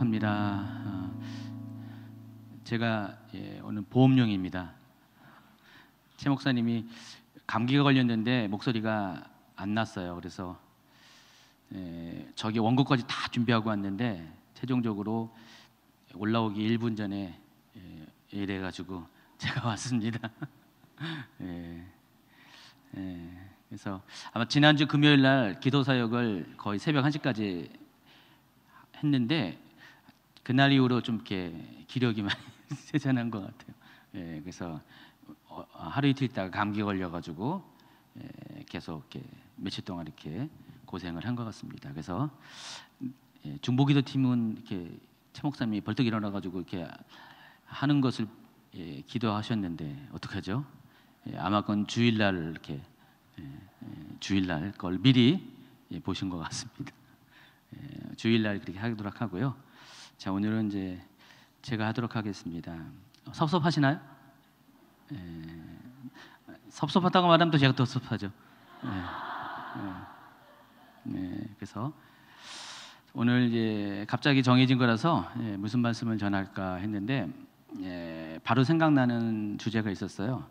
시작합니다. 제가 오늘 보험용입니다. 최 목사님이 감기가 걸렸는데 목소리가 안 났어요. 그래서 저기 원고까지 다 준비하고 왔는데 최종적으로 올라오기 1분 전에 이래가지고 제가 왔습니다. 그래서 아마 지난주 금요일 날 기도 사역을 거의 새벽 1시까지 했는데 그날 이후로 좀 이렇게 기력이 많이 세잔한 것 같아요. 그래서 하루 이틀 있다가 감기 걸려가지고 계속 이렇게 며칠 동안 이렇게 고생을 한 것 같습니다. 그래서 중보기도 팀은 이렇게 최 목사님이 벌떡 일어나가지고 이렇게 하는 것을 기도하셨는데 어떡하죠? 아마 그건 주일날 이렇게 주일날 걸 미리 보신 것 같습니다. 주일날 그렇게 하도록 하고요. 자, 오늘은 이제 제가 하도록 하겠습니다. 섭섭하시나요? 섭섭하다고 말하면 또 제가 더 섭섭하죠. 그래서 오늘 이제 갑자기 정해진 거라서 무슨 말씀을 전할까 했는데 바로 생각나는 주제가 있었어요.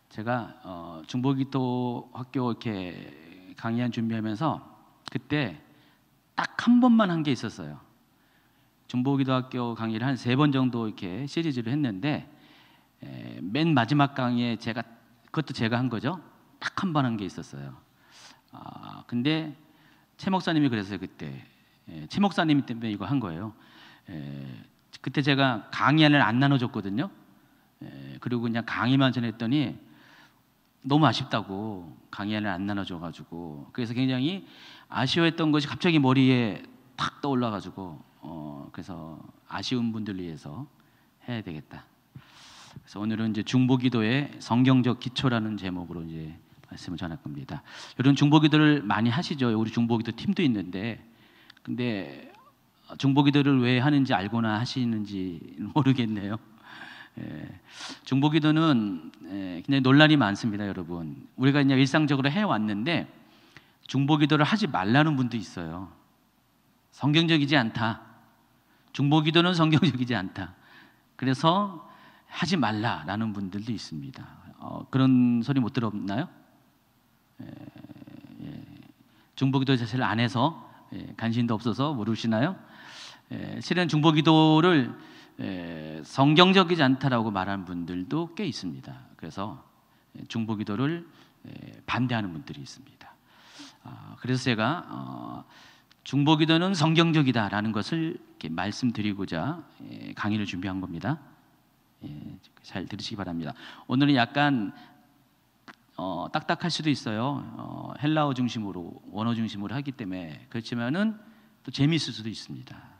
제가 중보기도 학교 이렇게 강의한 준비하면서 그때 딱 한 번만 한 게 있었어요. 중보기도학교 강의를 한 3번 정도 이렇게 시리즈로 했는데 맨 마지막 강의에 그것도 제가 한 거죠. 딱 한 번 한 게 있었어요. 근데 최 목사님이 그랬어요. 그때 최 목사님 때문에 이거 한 거예요. 그때 제가 강의안을 안 나눠줬거든요. 그리고 그냥 강의만 전했더니 너무 아쉽다고 강의안을 안 나눠줘가지고 그래서 굉장히 아쉬워했던 것이 갑자기 머리에 탁 떠올라가지고 그래서 아쉬운 분들 위해서 해야 되겠다. 그래서 오늘은 이제 중보기도의 성경적 기초라는 제목으로 이제 말씀을 전할 겁니다. 여러분 중보기도를 많이 하시죠? 우리 중보기도 팀도 있는데 근데 중보기도를 왜 하는지 알고나 하시는지 모르겠네요. 중보기도는 굉장히 논란이 많습니다, 여러분. 우리가 그냥 일상적으로 해왔는데 중보기도를 하지 말라는 분도 있어요. 성경적이지 않다. 중보기도는 성경적이지 않다. 그래서 하지 말라라는 분들도 있습니다. 그런 소리 못 들었나요? 중보기도 자체를 안 해서 관심도 없어서 모르시나요? 실은 중보기도를 성경적이지 않다라고 말하는 분들도 꽤 있습니다. 그래서 중보기도를 반대하는 분들이 있습니다. 그래서 제가 중보기도는 성경적이다라는 것을 이렇게 말씀드리고자 강의를 준비한 겁니다. 잘 들으시기 바랍니다. 오늘은 약간 딱딱할 수도 있어요. 헬라어 중심으로 원어 중심으로 하기 때문에 그렇지만은 또 재미있을 수도 있습니다.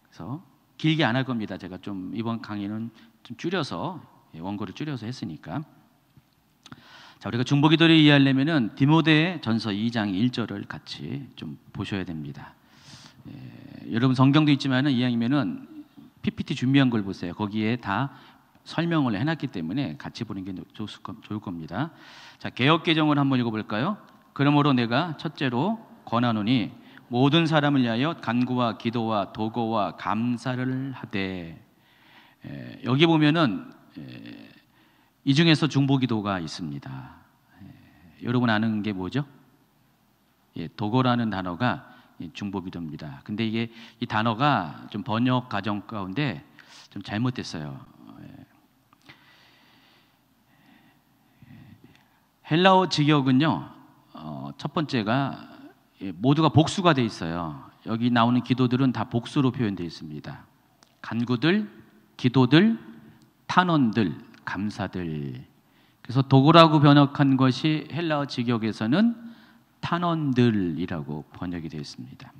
그래서 길게 안 할 겁니다. 제가 좀 이번 강의는 좀 줄여서 원고를 줄여서 했으니까. 자, 우리가 중보기도를 이해하려면은 디모데전서 2장 1절을 같이 좀 보셔야 됩니다. 여러분 성경도 있지만은 이왕이면은 PPT 준비한 걸 보세요. 거기에 다 설명을 해놨기 때문에 같이 보는 게 좋을 겁니다. 자, 개역개정을 한번 읽어볼까요? 그러므로 내가 첫째로 권하노니 모든 사람을 위하여 간구와 기도와 도고와 감사를 하되 여기 보면은 이 중에서 중보기도가 있습니다. 여러분 아는 게 뭐죠? 도고라는 단어가 중보기도입니다. 근데 이게 이 단어가 좀 번역 과정 가운데 좀 잘못됐어요. 헬라어 직역은요, 첫 번째가 모두가 복수가 돼 있어요. 여기 나오는 기도들은 다 복수로 표현되어 있습니다. 간구들, 기도들, 탄원들, 감사들. 그래서 도고라고 번역한 것이 헬라어 직역에서는 탄원들이라고 번역이 되어 있습니다.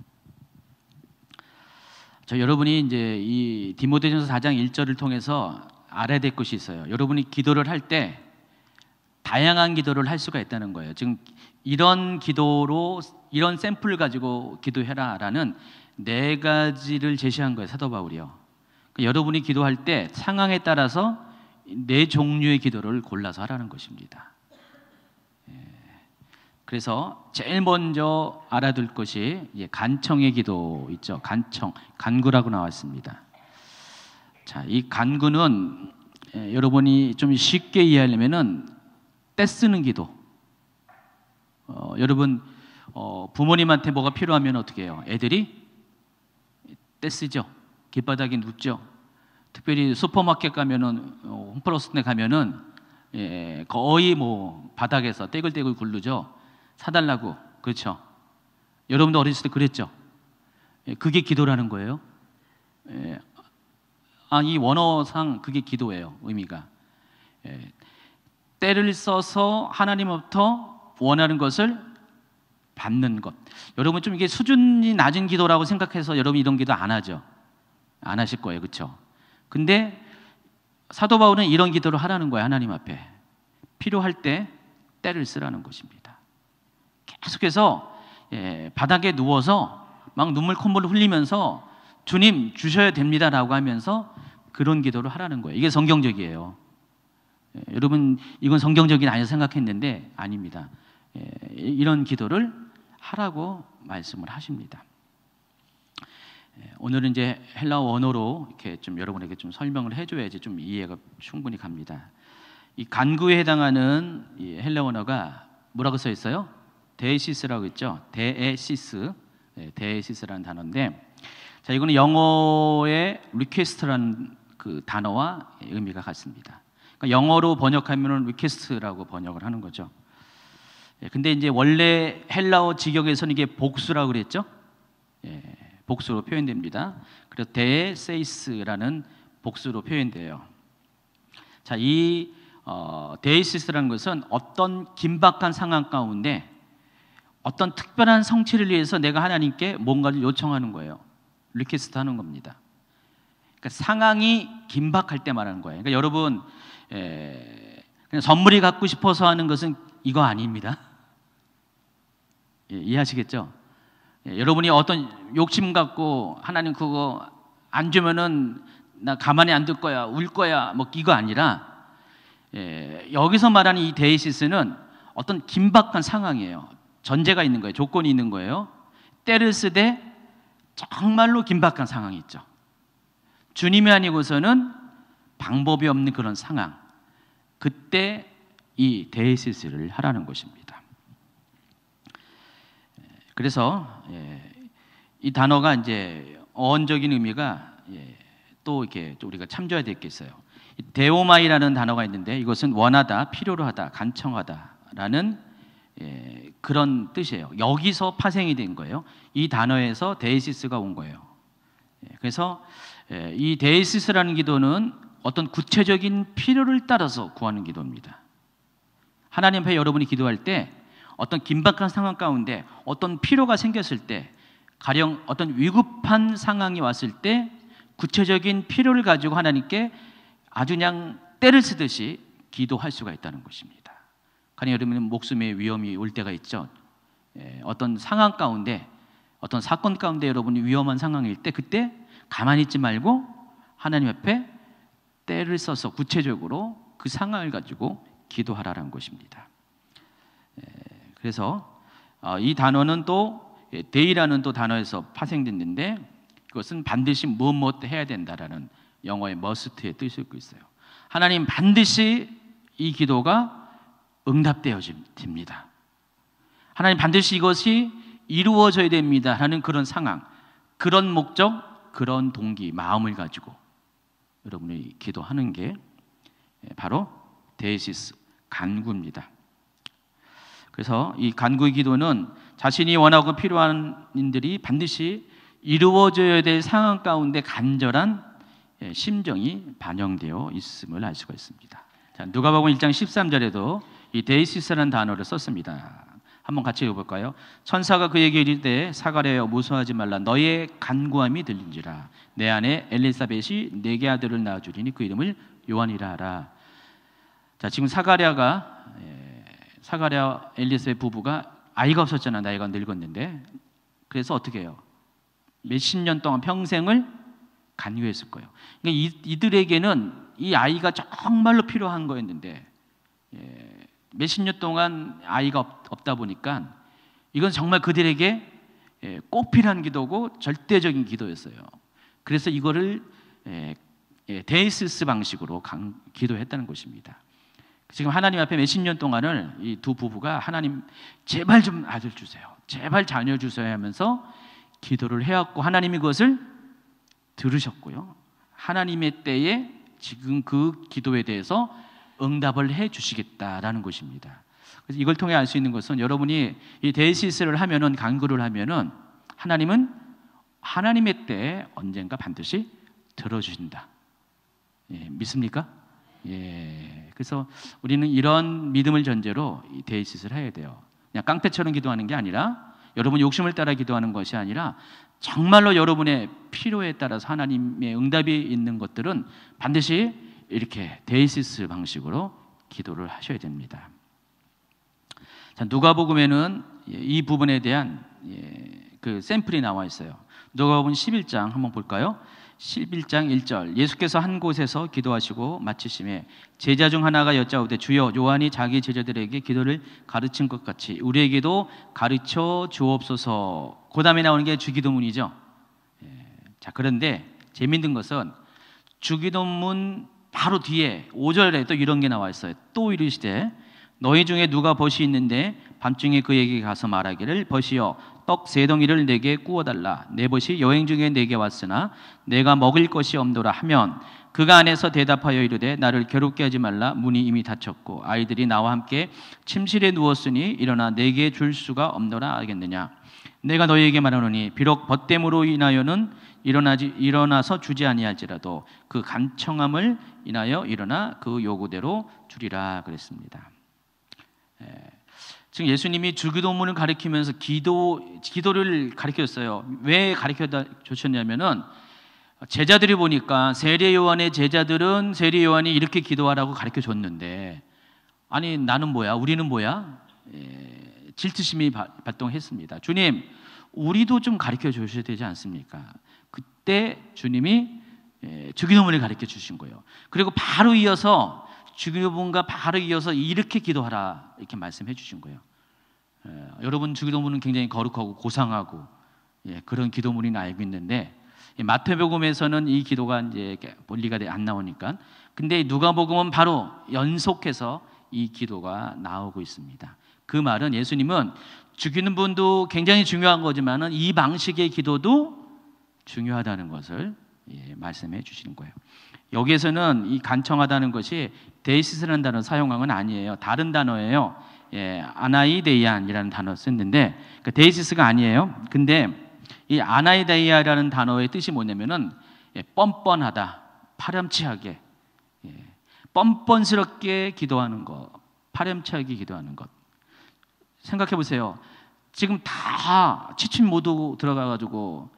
여러분이 이제 이 디모데전서 4장 1절을 통해서 알아야 될 것이 있어요. 여러분이 기도를 할 때 다양한 기도를 할 수가 있다는 거예요. 지금 이런 기도로 이런 샘플을 가지고 기도해라라는 4가지를 제시한 거예요. 사도 바울이요. 여러분이 기도할 때 상황에 따라서 4종류의 기도를 골라서 하라는 것입니다. 그래서 제일 먼저 알아둘 것이 간청의 기도 있죠. 간청, 간구라고 나왔습니다. 자, 이 간구는 여러분이 좀 쉽게 이해하려면은 떼쓰는 기도. 여러분 부모님한테 뭐가 필요하면 어떻게 해요? 애들이 떼쓰죠. 길바닥에 눕죠. 특별히 슈퍼마켓 가면은 홈플러스에 가면은 거의 뭐 바닥에서 떼굴떼굴 굴르죠. 사달라고. 그렇죠. 여러분도 어렸을 때 그랬죠. 그게 기도라는 거예요. 이 원어상 그게 기도예요. 의미가. 때를 써서 하나님으로부터 원하는 것을 받는 것. 여러분 좀 이게 수준이 낮은 기도라고 생각해서 여러분 이런 기도 안 하죠. 안 하실 거예요. 그렇죠? 근데 사도 바울은 이런 기도를 하라는 거예요. 하나님 앞에. 필요할 때 때를 쓰라는 것입니다. 계속해서 바닥에 누워서 막 눈물 콧물을 흘리면서 주님 주셔야 됩니다라고 하면서 그런 기도를 하라는 거예요. 이게 성경적이에요. 여러분 이건 성경적이 아니라 생각했는데 아닙니다. 이런 기도를 하라고 말씀을 하십니다. 오늘은 이제 헬라어 원어로 이렇게 좀 여러분에게 좀 설명을 해줘야지 좀 이해가 충분히 갑니다. 이 간구에 해당하는 이 헬라어 원어가 뭐라고 써 있어요? 데이시스라고 있죠. 데에시스, 데에시스라는 단어인데, 자 이거는 영어의 리퀘스트라는 그 단어와 의미가 같습니다. 그러니까 영어로 번역하면은 리퀘스트라고 번역을 하는 거죠. 근데 이제 원래 헬라어 직역에서는 이게 복수라고 그랬죠. 복수로 표현됩니다. 그래서 데세이스라는 복수로 표현돼요. 자, 이 데이시스라는 것은 어떤 긴박한 상황 가운데 어떤 특별한 성취를 위해서 내가 하나님께 뭔가를 요청하는 거예요. 리퀘스트 하는 겁니다. 그러니까 상황이 긴박할 때 말하는 거예요. 그러니까 여러분 그냥 선물이 갖고 싶어서 하는 것은 이거 아닙니다. 이해하시겠죠? 여러분이 어떤 욕심 갖고 하나님 그거 안 주면은 나 가만히 안 둘 거야, 울 거야, 뭐 이거 아니라 여기서 말하는 이 데이시스는 어떤 긴박한 상황이에요. 전제가 있는 거예요. 조건이 있는 거예요. 때를 쓰되 정말로 긴박한 상황이 있죠. 주님이 아니고서는 방법이 없는 그런 상황. 그때 이 데이시스를 하라는 것입니다. 그래서 이 단어가 이제 어원적인 의미가 또 이렇게 우리가 참조해야 되겠어요. 데오마이라는 단어가 있는데 이것은 원하다, 필요로 하다, 간청하다라는 그런 뜻이에요. 여기서 파생이 된 거예요. 이 단어에서 데이시스가 온 거예요. 그래서 이 데이시스라는 기도는 어떤 구체적인 필요를 따라서 구하는 기도입니다. 하나님 앞에 여러분이 기도할 때 어떤 긴박한 상황 가운데 어떤 필요가 생겼을 때, 가령 어떤 위급한 상황이 왔을 때 구체적인 필요를 가지고 하나님께 아주 그냥 때를 쓰듯이 기도할 수가 있다는 것입니다. 가령 여러분은 목숨의 위험이 올 때가 있죠. 어떤 상황 가운데, 어떤 사건 가운데 여러분이 위험한 상황일 때 그때 가만히 있지 말고 하나님 앞에 때를 써서 구체적으로 그 상황을 가지고 기도하라는 것입니다. 그래서 이 단어는 또 데이라는 또 단어에서 파생됐는데 그것은 반드시 무엇 해야 된다라는 영어의 머스트의 뜻을 갖고 있어요. 하나님 반드시 이 기도가 응답되어집니다. 하나님 반드시 이것이 이루어져야 됩니다 하는 그런 상황, 그런 목적, 그런 동기, 마음을 가지고 여러분이 기도하는 게 바로 데이시스, 간구입니다. 그래서 이 간구의 기도는 자신이 원하고 필요한 일들이 반드시 이루어져야 될 상황 가운데 간절한 심정이 반영되어 있음을 알 수가 있습니다. 자, 누가복음 1장 13절에도 이 데이시스라는 단어를 썼습니다. 한번 같이 읽어볼까요? 천사가 그에게 이르되 사가랴여 무서워하지 말라. 너의 간구함이 들린지라. 내 아내 엘리사벳이 네게 아들을 낳아주리니 그 이름을 요한이라 하라. 자, 지금 사가랴 엘리사벳 부부가 아이가 없었잖아. 나이가 늙었는데. 그래서 어떻게 해요? 몇십 년 동안 평생을 간구했을 거예요. 그러니까 이들에게는 이 아이가 정말로 필요한 거였는데 몇십 년 동안 아이가 없다 보니까 이건 정말 그들에게 꼭 필요한 기도고 절대적인 기도였어요. 그래서 이거를 데이시스 방식으로 기도했다는 것입니다. 지금 하나님 앞에 몇십 년 동안을 이 두 부부가 하나님 제발 좀 아들 주세요, 제발 자녀 주세요 하면서 기도를 해왔고 하나님이 그것을 들으셨고요. 하나님의 때에 지금 그 기도에 대해서 응답을 해 주시겠다라는 것입니다. 그래서 이걸 통해 알 수 있는 것은 여러분이 이 데이시스를 하면은 간구를 하면은 하나님은 하나님의 때에 언젠가 반드시 들어주신다. 믿습니까? 그래서 우리는 이런 믿음을 전제로 이 데이시스를 해야 돼요. 그냥 깡패처럼 기도하는 게 아니라 여러분 욕심을 따라 기도하는 것이 아니라 정말로 여러분의 필요에 따라서 하나님의 응답이 있는 것들은 반드시 이렇게 데이시스 방식으로 기도를 하셔야 됩니다. 자, 누가복음에는 이 부분에 대한 그 샘플이 나와 있어요. 누가복음 11장 한번 볼까요? 11장 1절 예수께서 한 곳에서 기도하시고 마치심에 제자 중 하나가 여짜오되 주여 요한이 자기 제자들에게 기도를 가르친 것 같이 우리에게도 가르쳐 주옵소서. 그 다음에 나오는 게 주기도문이죠. 자, 그런데 재밌는 것은 주기도문 바로 뒤에 5절에 또 이런 게 나와 있어요. 또 이르시되 너희 중에 누가 벗이 있는데 밤중에 그에게 가서 말하기를 벗이여 떡 3덩이를 내게 구워달라. 내 벗이 여행 중에 내게 왔으나 내가 먹을 것이 없노라 하면 그가 안에서 대답하여 이르되 나를 괴롭게 하지 말라. 문이 이미 닫혔고 아이들이 나와 함께 침실에 누웠으니 일어나 내게 줄 수가 없노라 하겠느냐. 내가 너희에게 말하노니 비록 벗됨으로 인하여는 일어나서 주지 아니할지라도 그 간청함을 인하여 일어나 그 요구대로 주리라 그랬습니다. 지금 예수님이 주기도문을 가르치면서 기도를 가르쳤어요. 왜 가르쳐 주셨냐면은 제자들이 보니까 세례 요한의 제자들은 세례 요한이 이렇게 기도하라고 가르쳐 줬는데 아니 나는 뭐야? 우리는 뭐야? 질투심이 발동했습니다. 주님, 우리도 좀 가르쳐 주셔야 되지 않습니까? 그때 주님이 주기도문을 가르쳐 주신 거예요. 그리고 바로 이어서 주기도문과 바로 이어서 이렇게 기도하라 이렇게 말씀해 주신 거예요. 여러분 주기도문은 굉장히 거룩하고 고상하고 그런 기도문이 알고 있는데 마태복음에서는 이 기도가 이제 본리가 안 나오니까 근데 누가복음은 바로 연속해서 이 기도가 나오고 있습니다. 그 말은 예수님은 주기도문도 굉장히 중요한 거지만은 이 방식의 기도도 중요하다는 것을 말씀해 주시는 거예요. 여기에서는 이 간청하다는 것이 데이시스라는 단어 사용한 건 아니에요. 다른 단어예요. 아나이데이안이라는 단어 썼는데 그러니까 데이시스가 아니에요. 근데 이 아나이데이아라는 단어의 뜻이 뭐냐면은 뻔뻔하다, 파렴치하게, 뻔뻔스럽게 기도하는 것, 파렴치하게 기도하는 것. 생각해 보세요. 지금 다 취침 모두 들어가가지고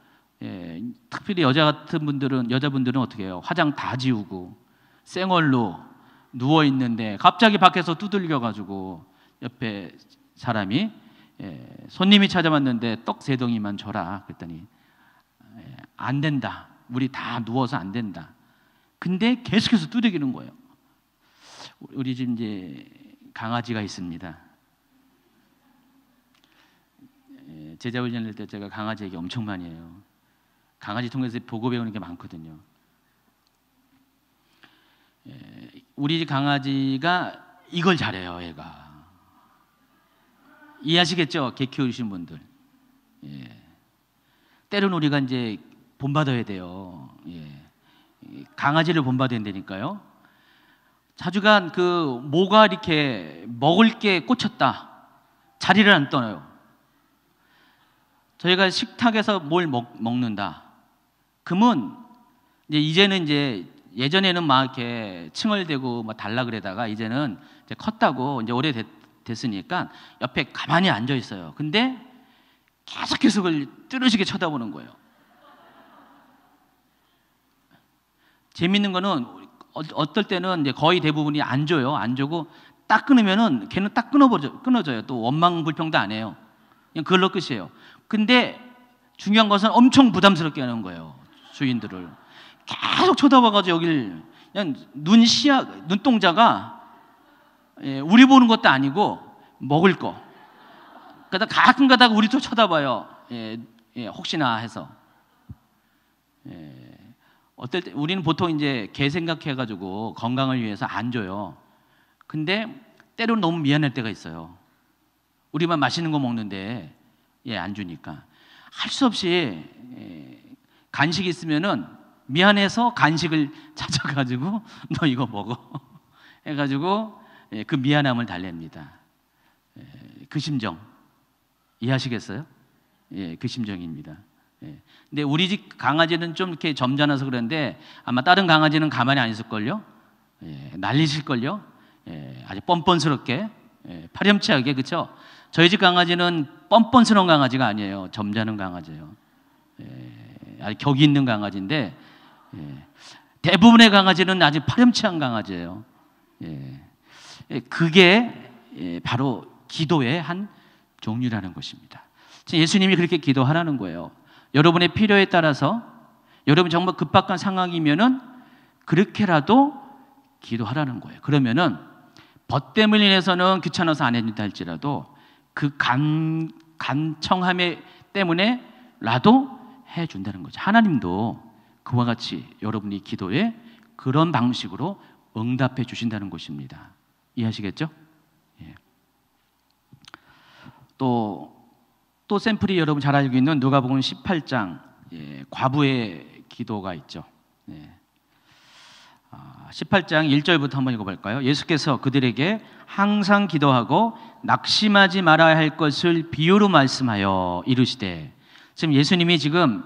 특별히 여자분들은 어떻게 해요? 화장 다 지우고 생얼로 누워 있는데 갑자기 밖에서 두들겨가지고 옆에 사람이 손님이 찾아왔는데 떡 3덩이만 줘라 그랬더니 안 된다. 우리 다 누워서 안 된다. 근데 계속해서 두들기는 거예요. 우리 집 이제 강아지가 있습니다. 제자 훈련할 때 제가 강아지 얘기 엄청 많이 해요. 강아지 통해서 보고 배우는 게 많거든요. 우리 집 강아지가 이걸 잘해요. 얘가 이해하시겠죠? 개 키우신 분들. 때로는 우리가 이제 본받아야 돼요. 강아지를 본받아야 되니까요. 자주간 그 뭐가 이렇게 먹을 게 꽂혔다. 자리를 안 떠나요. 저희가 식탁에서 뭘 먹는다. 그러면 이제는 예전에는 막 이렇게 칭얼대고 막 달라 그러다가 이제는 이제 컸다고 이제 오래 됐으니까 옆에 가만히 앉아 있어요. 근데 계속해서 그걸 뚫으시게 쳐다보는 거예요. 재밌는 거는 어떨 때는 이제 거의 대부분이 안 줘요. 안 주고 딱 끊으면은 걔는 딱 끊어져요. 또 원망불평도 안 해요. 그냥 그걸로 끝이에요. 근데 중요한 것은 엄청 부담스럽게 하는 거예요. 주인들을 계속 쳐다봐가지고 여길 그냥 눈동자가 우리 보는 것도 아니고 먹을 거. 그러다 가끔 가다가 우리도 쳐다봐요. 혹시나 해서. 어떨 때 우리는 보통 이제 개 생각해가지고 건강을 위해서 안 줘요. 근데 때로는 너무 미안할 때가 있어요. 우리만 맛있는 거 먹는데 안 주니까 할 수 없이 간식이 있으면은 미안해서 간식을 찾아가지고 너 이거 먹어 해가지고 그 미안함을 달랩니다. 그 심정 이해하시겠어요? 그 심정입니다. 근데 우리 집 강아지는 좀 이렇게 점잖아서 그런데 아마 다른 강아지는 가만히 안 있을걸요? 난리실걸요? 아주 뻔뻔스럽게, 파렴치하게, 그렇죠? 저희 집 강아지는 뻔뻔스러운 강아지가 아니에요. 점잖은 강아지예요. 아주 격이 있는 강아지인데 대부분의 강아지는 아주 파렴치한 강아지예요. 그게 바로 기도의 한 종류라는 것입니다. 예수님이 그렇게 기도하라는 거예요. 여러분의 필요에 따라서 여러분 정말 급박한 상황이면은 그렇게라도 기도하라는 거예요. 그러면은 벗됨을 인해서는 귀찮아서 안 해준다 할지라도 그 간청함에 때문에라도 해준다는 거죠. 하나님도 그와 같이 여러분이 기도에 그런 방식으로 응답해 주신다는 것입니다. 이해하시겠죠? 또 샘플이 여러분 잘 알고 있는 누가복음 18장 과부의 기도가 있죠. 18장 1절부터 한번 읽어볼까요? 예수께서 그들에게 항상 기도하고 낙심하지 말아야 할 것을 비유로 말씀하여 이르시되, 지금 예수님이 지금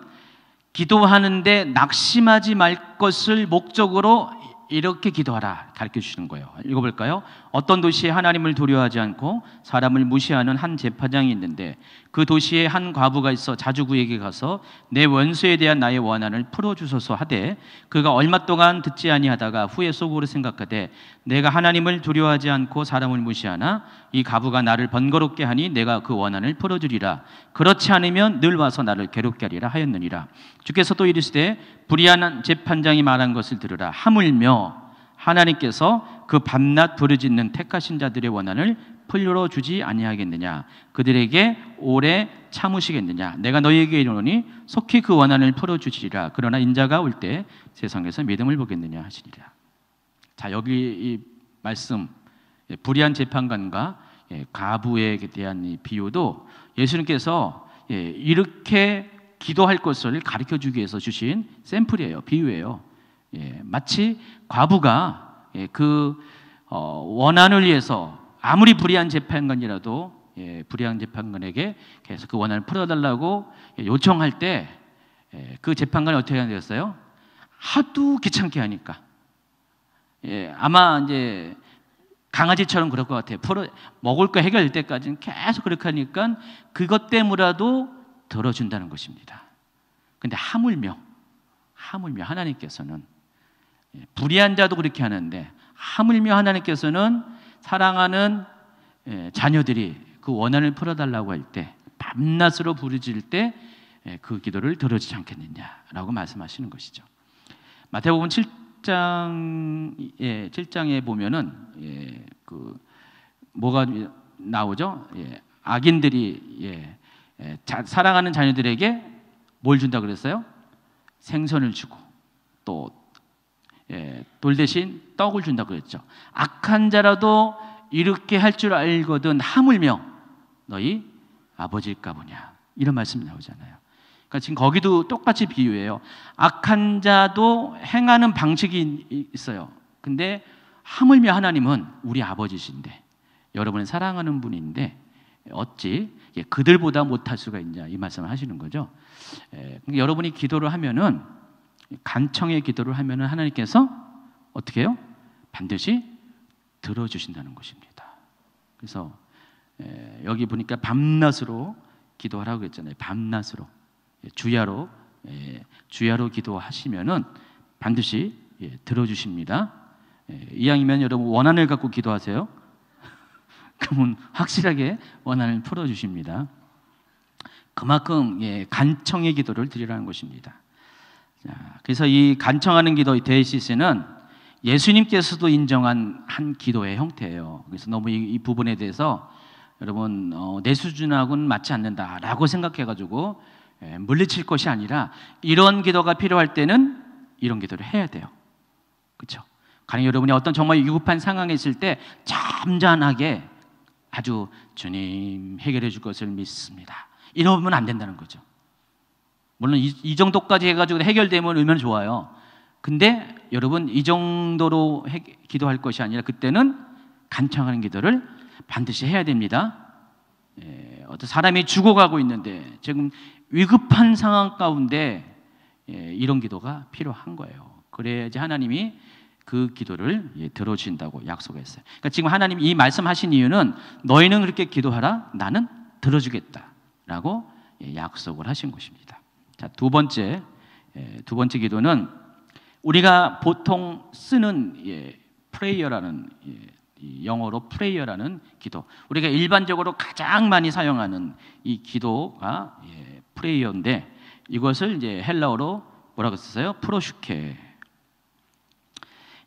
기도하는데 낙심하지 말 것을 목적으로 이렇게 기도하라 가르쳐 주시는 거예요. 읽어볼까요? 어떤 도시에 하나님을 두려워하지 않고 사람을 무시하는 한 제사장이 있는데 그 도시에 한 과부가 있어 자주 그에게 가서 내 원수에 대한 나의 원한을 풀어주소서 하되 그가 얼마 동안 듣지 아니하다가 후에 속으로 생각하되 내가 하나님을 두려워하지 않고 사람을 무시하나 이 과부가 나를 번거롭게 하니 내가 그 원한을 풀어주리라. 그렇지 않으면 늘 와서 나를 괴롭게 하리라 하였느니라. 주께서 또 이르시되 불의한 재판장이 말한 것을 들으라. 하물며 하나님께서 그 밤낮 부르짖는 택하신 자들의 원한을 풀어주지 아니하겠느냐. 그들에게 오래 참으시겠느냐. 내가 너희에게 이르노니 속히 그 원한을 풀어주시리라. 그러나 인자가 올 때 세상에서 믿음을 보겠느냐 하시니라. 자, 여기 이 말씀 불의한 재판관과 과부에 대한 이 비유도 예수님께서 이렇게 기도할 것을 가르쳐 주기 위해서 주신 샘플이에요. 비유예요. 마치 과부가 그 원한을 위해서 아무리 불의한 재판관이라도 불의한 재판관에게 계속 그 원한을 풀어달라고 요청할 때 그 재판관이 어떻게 되었어요? 하도 귀찮게 하니까 아마 이제 강아지처럼 그럴 것 같아요. 먹을 거 해결될 때까지는 계속 그렇게 하니까 그것 때문에라도 들어준다는 것입니다. 근데 하물며 하나님께서는 불의한 자도 그렇게 하는데 하물며 하나님께서는 사랑하는 자녀들이 그 원한을 풀어달라고 할 때 밤낮으로 부르짖을 때 그 기도를 들어주지 않겠느냐라고 말씀하시는 것이죠. 마태복음 7장에 보면은 그 뭐가 나오죠? 악인들이 사랑하는 자녀들에게 뭘 준다 그랬어요? 생선을 주고 또 돌 대신 떡을 준다 그랬죠. 악한 자라도 이렇게 할 줄 알거든 하물며 너희 아버지일까 보냐, 이런 말씀이 나오잖아요. 그러니까 지금 거기도 똑같이 비유해요. 악한 자도 행하는 방식이 있어요. 근데 하물며 하나님은 우리 아버지신데 여러분을 사랑하는 분인데 어찌 그들보다 못할 수가 있냐, 이 말씀을 하시는 거죠. 여러분이 기도를 하면은 간청의 기도를 하면은 하나님께서 어떻게 해요? 반드시 들어주신다는 것입니다. 그래서 여기 보니까 밤낮으로 기도하라고 했잖아요. 밤낮으로 주야로 기도하시면은 반드시 들어주십니다. 이왕이면 여러분 원한을 갖고 기도하세요. 그러면 확실하게 원한을 풀어주십니다. 그만큼 간청의 기도를 드리라는 것입니다. 자, 그래서 이 간청하는 기도 데이시스는 예수님께서도 인정한 한 기도의 형태예요. 그래서 너무 이 부분에 대해서 여러분 내 수준하고는 맞지 않는다라고 생각해가지고 물리칠 것이 아니라 이런 기도가 필요할 때는 이런 기도를 해야 돼요. 그렇죠? 가령 여러분이 어떤 정말 위급한 상황에 있을 때 잠잠하게 아주 주님 해결해 줄 것을 믿습니다. 이러면 안 된다는 거죠. 물론 이 정도까지 해가지고 해결되면 얼마나 좋아요. 근데 여러분 이 정도로 기도할 것이 아니라 그때는 간청하는 기도를 반드시 해야 됩니다. 어떤 사람이 죽어가고 있는데 지금 위급한 상황 가운데 이런 기도가 필요한 거예요. 그래야지 하나님이 그 기도를 들어주신다고 약속했어요. 그러니까 지금 하나님 이 말씀하신 이유는 너희는 그렇게 기도하라, 나는 들어주겠다라고 약속을 하신 것입니다. 자, 두 번째 기도는 우리가 보통 쓰는 프레이어라는 영어로 프레이어라는 기도. 우리가 일반적으로 가장 많이 사용하는 이 기도가 프레이어인데 이것을 이제 헬라어로 뭐라고 썼어요? 프로슈케.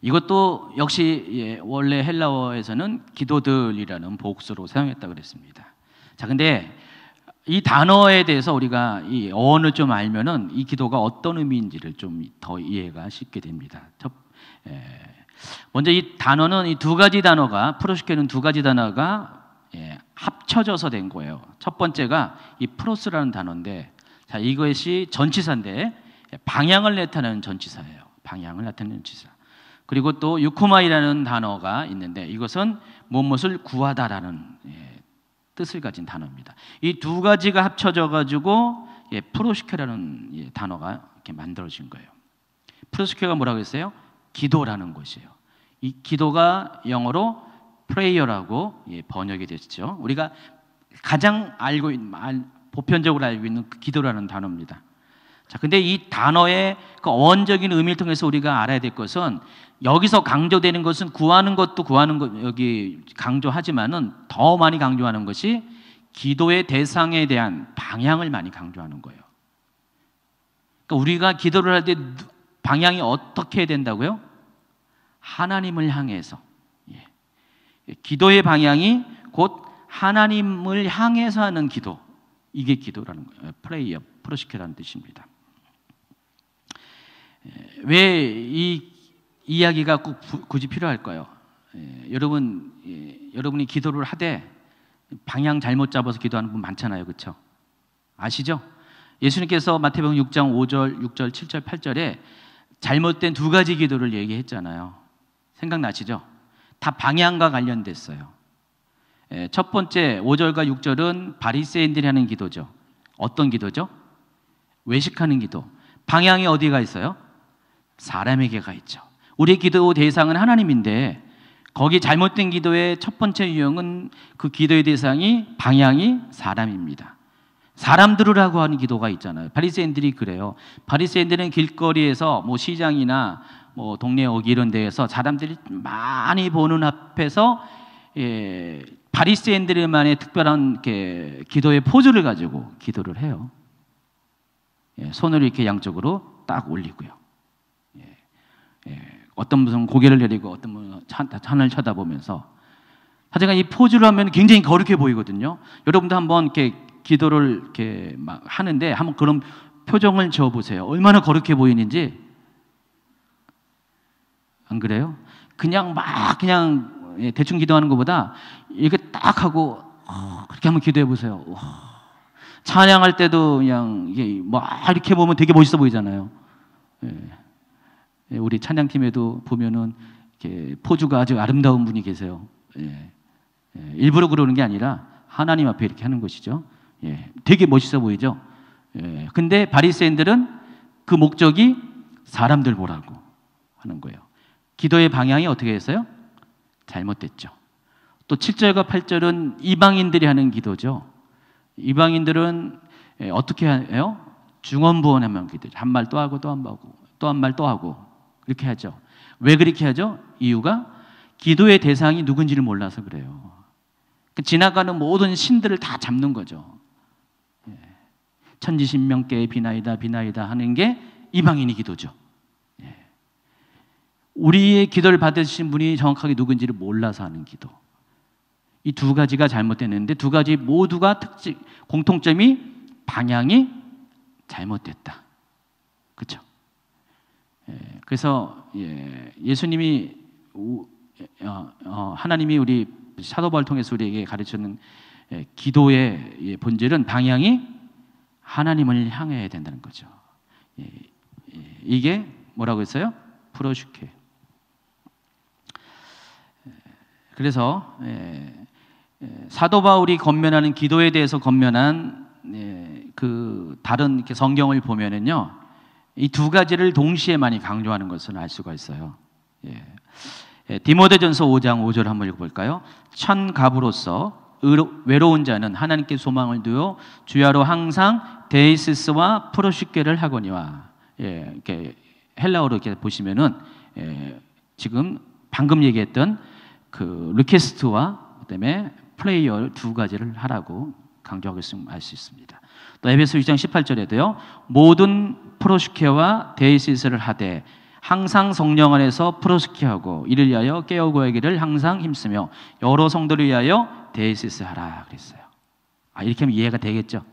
이것도 역시 원래 헬라어에서는 기도들이라는 복수로 사용했다고 그랬습니다. 자, 근데 이 단어에 대해서 우리가 이 어원을 좀 알면은 이 기도가 어떤 의미인지를 좀 더 이해가 쉽게 됩니다. 먼저 이 단어는 이 두 가지 단어가 프로슈케는 두 가지 단어가 합쳐져서 된 거예요. 첫 번째가 이 프로스라는 단어인데, 자 이것이 전치사인데 방향을 나타내는 전치사예요. 방향을 나타내는 전치사. 그리고 또 유코마이라는 단어가 있는데 이것은 무엇을 구하다라는 뜻을 가진 단어입니다. 이 두 가지가 합쳐져 가지고 프로슈케라는 단어가 이렇게 만들어진 거예요. 프로슈케가 뭐라고 했어요? 기도라는 것이에요. 이 기도가 영어로 prayer라고 번역이 됐죠. 우리가 가장 보편적으로 알고 있는 그 기도라는 단어입니다. 자, 근데 이 단어의 그 어원적인 의미를 통해서 우리가 알아야 될 것은 여기서 강조되는 것은 구하는 것도 구하는 것 여기 강조하지만은 더 많이 강조하는 것이 기도의 대상에 대한 방향을 많이 강조하는 거예요. 그러니까 우리가 기도를 할 때 방향이 어떻게 해야 된다고요? 하나님을 향해서. 기도의 방향이 곧 하나님을 향해서 하는 기도. 이게 기도라는 거예요. 프레이어, 프로시케라는 뜻입니다. 왜 이 이야기가 꼭 굳이 필요할까요? 여러분이 기도를 하되 방향 잘못 잡아서 기도하는 분 많잖아요. 그렇죠? 아시죠? 예수님께서 마태복음 6장 5절, 6절, 7절, 8절에 잘못된 두 가지 기도를 얘기했잖아요. 생각나시죠? 다 방향과 관련됐어요. 첫 번째 5절과 6절은 바리새인들이 하는 기도죠. 어떤 기도죠? 외식하는 기도. 방향이 어디가 있어요? 사람에게가 있죠. 우리 기도 대상은 하나님인데 거기 잘못된 기도의 첫 번째 유형은 그 기도의 대상이 방향이 사람입니다. 사람 들으라고 하는 기도가 있잖아요. 바리새인들이 그래요. 바리새인들은 길거리에서 뭐 시장이나 뭐 동네 어귀 이런 데에서 사람들이 많이 보는 앞에서 바리새인들만의 특별한 기도의 포즈를 가지고 기도를 해요. 손을 이렇게 양쪽으로 딱 올리고요. 어떤 분은 고개를 내리고 어떤 분은 하늘을 쳐다보면서 하여간 이 포즈를 하면 굉장히 거룩해 보이거든요. 여러분도 한번 이렇게 기도를 이렇게 막 하는데 한번 그런 표정을 지어보세요. 얼마나 거룩해 보이는지. 안 그래요? 그냥 대충 기도하는 것보다 이렇게 딱 하고 그렇게 한번 기도해 보세요. 찬양할 때도 그냥 이게 막 이렇게 보면 되게 멋있어 보이잖아요. 우리 찬양팀에도 보면은 이렇게 포즈가 아주 아름다운 분이 계세요. 일부러 그러는 게 아니라 하나님 앞에 이렇게 하는 것이죠. 되게 멋있어 보이죠. 근데 바리새인들은 그 목적이 사람들 보라고 하는 거예요. 기도의 방향이 어떻게 했어요? 잘못됐죠. 또 7절과 8절은 이방인들이 하는 기도죠. 이방인들은 어떻게 해요? 중언부언하면 기도죠. 한 말 또 하고 또 한 말 하고 또 한 말 또 하고 그렇게 하죠. 왜 그렇게 하죠? 이유가 기도의 대상이 누군지를 몰라서 그래요. 지나가는 모든 신들을 다 잡는 거죠. 천지신명께 비나이다 비나이다 하는 게 이방인의 기도죠. 우리의 기도를 받으신 분이 정확하게 누군지를 몰라서 하는 기도. 이 두 가지가 잘못됐는데 두 가지 모두가 공통점이 방향이 잘못됐다. 그렇죠? 그래서 예수님이 하나님이 우리 사도 바울을 통해서 우리에게 가르치는 기도의 본질은 방향이 하나님을 향해야 된다는 거죠. 이게 뭐라고 했어요? 프로슈케. 그래서 사도 바울이 권면하는 기도에 대해서 권면한 그 다른 이렇게 성경을 보면은요, 이 두 가지를 동시에 많이 강조하는 것을 알 수가 있어요. 디모데전서 5장 5절 한번 읽어볼까요? 천갑으로서 외로운 자는 하나님께 소망을 두어 주야로 항상 데이시스와 프로시케를 하거니와. 이렇게 헬라어로 이렇게 보시면은 지금 방금 얘기했던 그 리퀘스트와 그다음에 프레이어 두 가지를 하라고 강조하고 있음을 알 수 있습니다. 또 에베소 6장 18절에도요. 모든 프로시케와 데이시스를 하되 항상 성령 안에서 프로스키하고 이를 위하여 깨우고 하기를 항상 힘쓰며 여러 성도를 위하여 데이시스 하라 그랬어요. 이렇게 하면 이해가 되겠죠.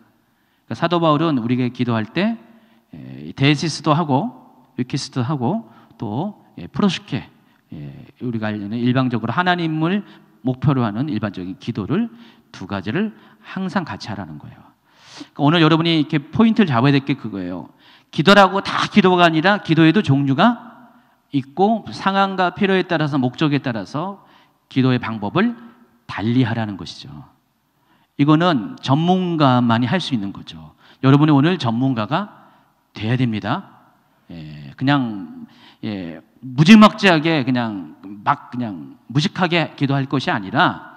그러니까 사도 바울은 우리가 기도할 때 데이시스도 하고 위키스도 하고 또 프로스케, 우리가 알는 일방적으로 하나님을 목표로 하는 일반적인 기도를 두 가지를 항상 같이 하라는 거예요. 그러니까 오늘 여러분이 이렇게 포인트를 잡아야 될 게 그거예요. 기도라고 다 기도가 아니라 기도에도 종류가 있고 상황과 필요에 따라서 목적에 따라서 기도의 방법을 달리하라는 것이죠. 이거는 전문가만이 할 수 있는 거죠. 여러분이 오늘 전문가가 돼야 됩니다. 그냥 무지막지하게 그냥 무식하게 기도할 것이 아니라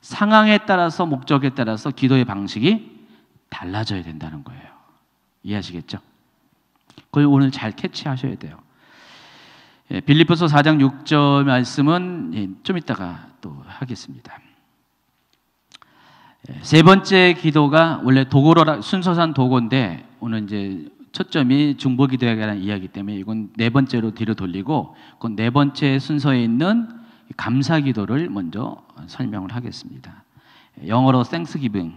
상황에 따라서 목적에 따라서 기도의 방식이 달라져야 된다는 거예요. 이해하시겠죠? 그걸 오늘 잘 캐치하셔야 돼요. 빌립보서 4장 6절 말씀은 좀 이따가 또 하겠습니다. 세 번째 기도가 원래 도고로 순서상 도고인데 오늘 이제 초점이 중보기도에 관한 이야기 때문에 이건 네 번째로 뒤로 돌리고 그 네 번째 순서에 있는 감사기도를 먼저 설명을 하겠습니다. 영어로 Thanksgiving,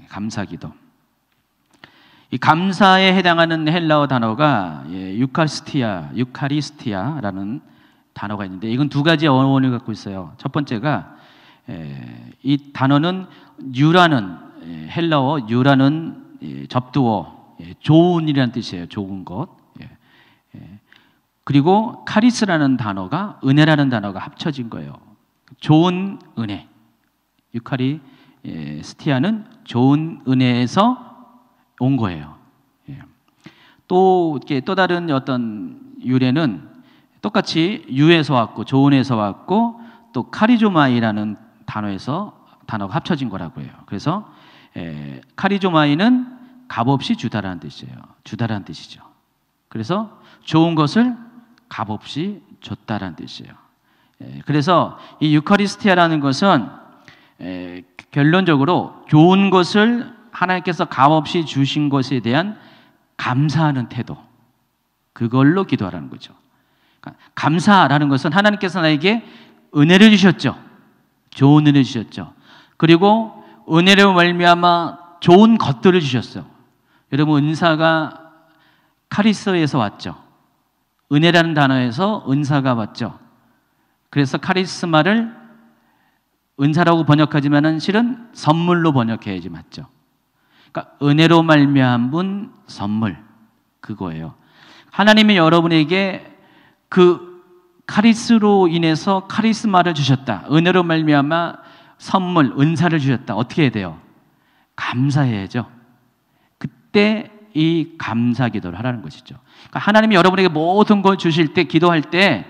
감사기도. 이 감사에 해당하는 헬라어 단어가 유카리스티아라는 단어가 있는데 이건 두 가지 어원을 갖고 있어요. 첫 번째가 이 단어는 유라는 헬라어 유라는 접두어 좋은이라는 뜻이에요. 좋은 것. 그리고 카리스라는 단어가 은혜라는 단어가 합쳐진 거예요. 좋은 은혜. 유카리스티아는 좋은 은혜에서 온 거예요. 또 다른 어떤 유래는 똑같이 유에서 왔고 좋은에서 왔고 또 카리조마이라는 단어가 합쳐진 거라고 해요. 그래서 카리조마이는 값없이 주다라는 뜻이에요. 주다라는 뜻이죠. 그래서 좋은 것을 값없이 줬다라는 뜻이에요. 그래서 이 유카리스티아라는 것은 결론적으로 좋은 것을 하나님께서 값없이 주신 것에 대한 감사하는 태도, 그걸로 기도하라는 거죠. 그러니까 감사라는 것은 하나님께서 나에게 은혜를 주셨죠. 좋은 은혜를 주셨죠. 그리고 은혜로 말미암아 좋은 것들을 주셨어요. 여러분 은사가 카리스에서 왔죠. 은혜라는 단어에서 은사가 왔죠. 그래서 카리스마를 은사라고 번역하지만은 실은 선물로 번역해야지 맞죠. 그러니까 은혜로 말미암은 선물, 그거예요. 하나님이 여러분에게 그 카리스로 인해서 카리스마를 주셨다. 은혜로 말미암아 선물, 은사를 주셨다. 어떻게 해야 돼요? 감사해야죠. 그때 이 감사 기도를 하라는 것이죠. 그러니까 하나님이 여러분에게 모든 걸 주실 때 기도할 때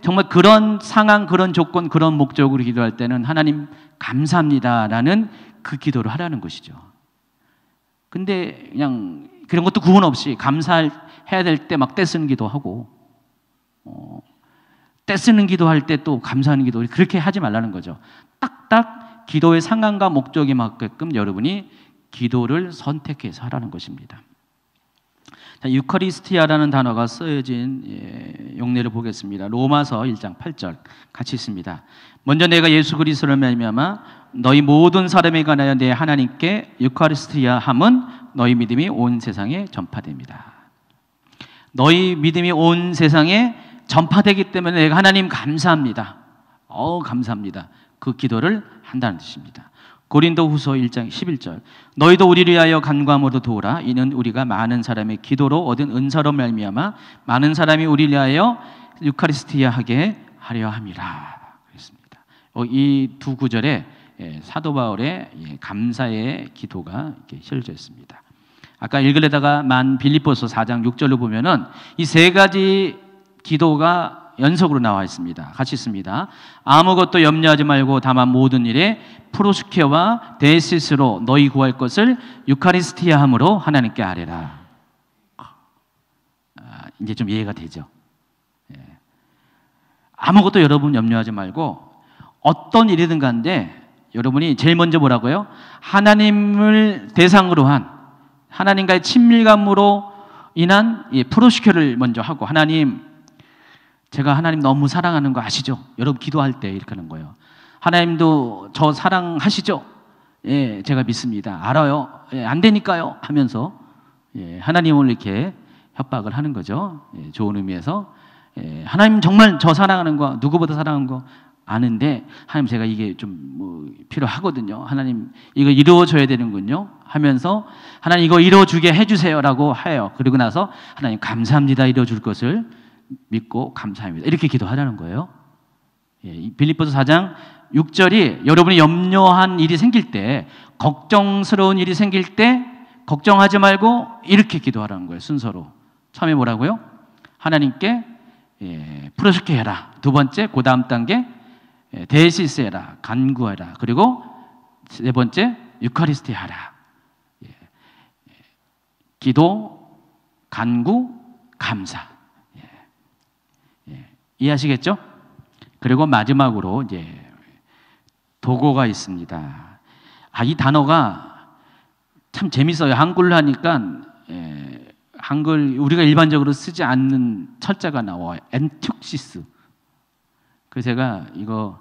정말 그런 상황, 그런 조건, 그런 목적으로 기도할 때는 하나님 감사합니다라는 그 기도를 하라는 것이죠. 근데 그냥 그런 것도 구분 없이 감사해야 될 때 막 떼쓰는 기도하고 떼쓰는 기도할 때 또 감사하는 기도, 그렇게 하지 말라는 거죠. 딱딱 기도의 상황과 목적에 맞게끔 여러분이 기도를 선택해서 하라는 것입니다. 자, 유카리스티아라는 단어가 쓰여진 용례를 보겠습니다. 로마서 1장 8절 같이 있습니다. 먼저 내가 예수 그리스도를 말미암아 너희 모든 사람에 관하여 내 하나님께 유카리스티아 함은 너희 믿음이 온 세상에 전파됩니다. 너희 믿음이 온 세상에 전파되기 때문에 내가 하나님 감사합니다. 감사합니다. 그 기도를 한다는 뜻입니다. 고린도후서 1장 11절 너희도 우리를 위하여 간구함으로 도우라. 이는 우리가 많은 사람의 기도로 얻은 은사로 말미암아 많은 사람이 우리를 위하여 유카리스티아 하게 하려 함이라. 그랬습니다. 이 두 구절에 사도 바울의 감사의 기도가 이렇게 실려져 있습니다. 아까 읽으려다가 빌립보서 4장 6절로 보면은 이 세 가지 기도가 연속으로 나와 있습니다. 같이 있습니다. 아무것도 염려하지 말고 다만 모든 일에 프로스케와 데시스로 너희 구할 것을 유카리스티아 함으로 하나님께 아뢰라. 이제 좀 이해가 되죠. 아무것도 여러분 염려하지 말고 어떤 일이든 간데 여러분이 제일 먼저 뭐라고요? 하나님을 대상으로 한 하나님과의 친밀감으로 인한 프로스케를 먼저 하고 하나님 제가 하나님 너무 사랑하는 거 아시죠? 여러분 기도할 때 이렇게 하는 거예요. 하나님도 저 사랑하시죠? 예, 제가 믿습니다. 알아요. 예, 안 되니까요. 하면서 하나님을 이렇게 협박을 하는 거죠. 좋은 의미에서 하나님 정말 저 사랑하는 거 누구보다 사랑하는 거 아는데 하나님 제가 이게 좀 필요하거든요. 하나님 이거 이루어져야 되는군요. 하면서 하나님 이거 이루어주게 해주세요라고 해요. 그리고 나서 하나님 감사합니다. 이루어줄 것을 믿고 감사합니다. 이렇게 기도하라는 거예요. 빌립보서 4장 6절이 여러분이 염려한 일이 생길 때 걱정스러운 일이 생길 때 걱정하지 말고 이렇게 기도하라는 거예요. 순서로. 처음에 뭐라고요? 하나님께 프로스케 해라. 두 번째 그 다음 단계 데시스 해라. 간구하라. 그리고 세 번째 유카리스티 하라. 기도, 간구, 감사. 이해하시겠죠? 그리고 마지막으로 이제 도고가 있습니다. 이 단어가 참 재밌어요. 한글로 하니까 한글 우리가 일반적으로 쓰지 않는 철자가 나와요. 엔툭시스. 그래서 제가 이거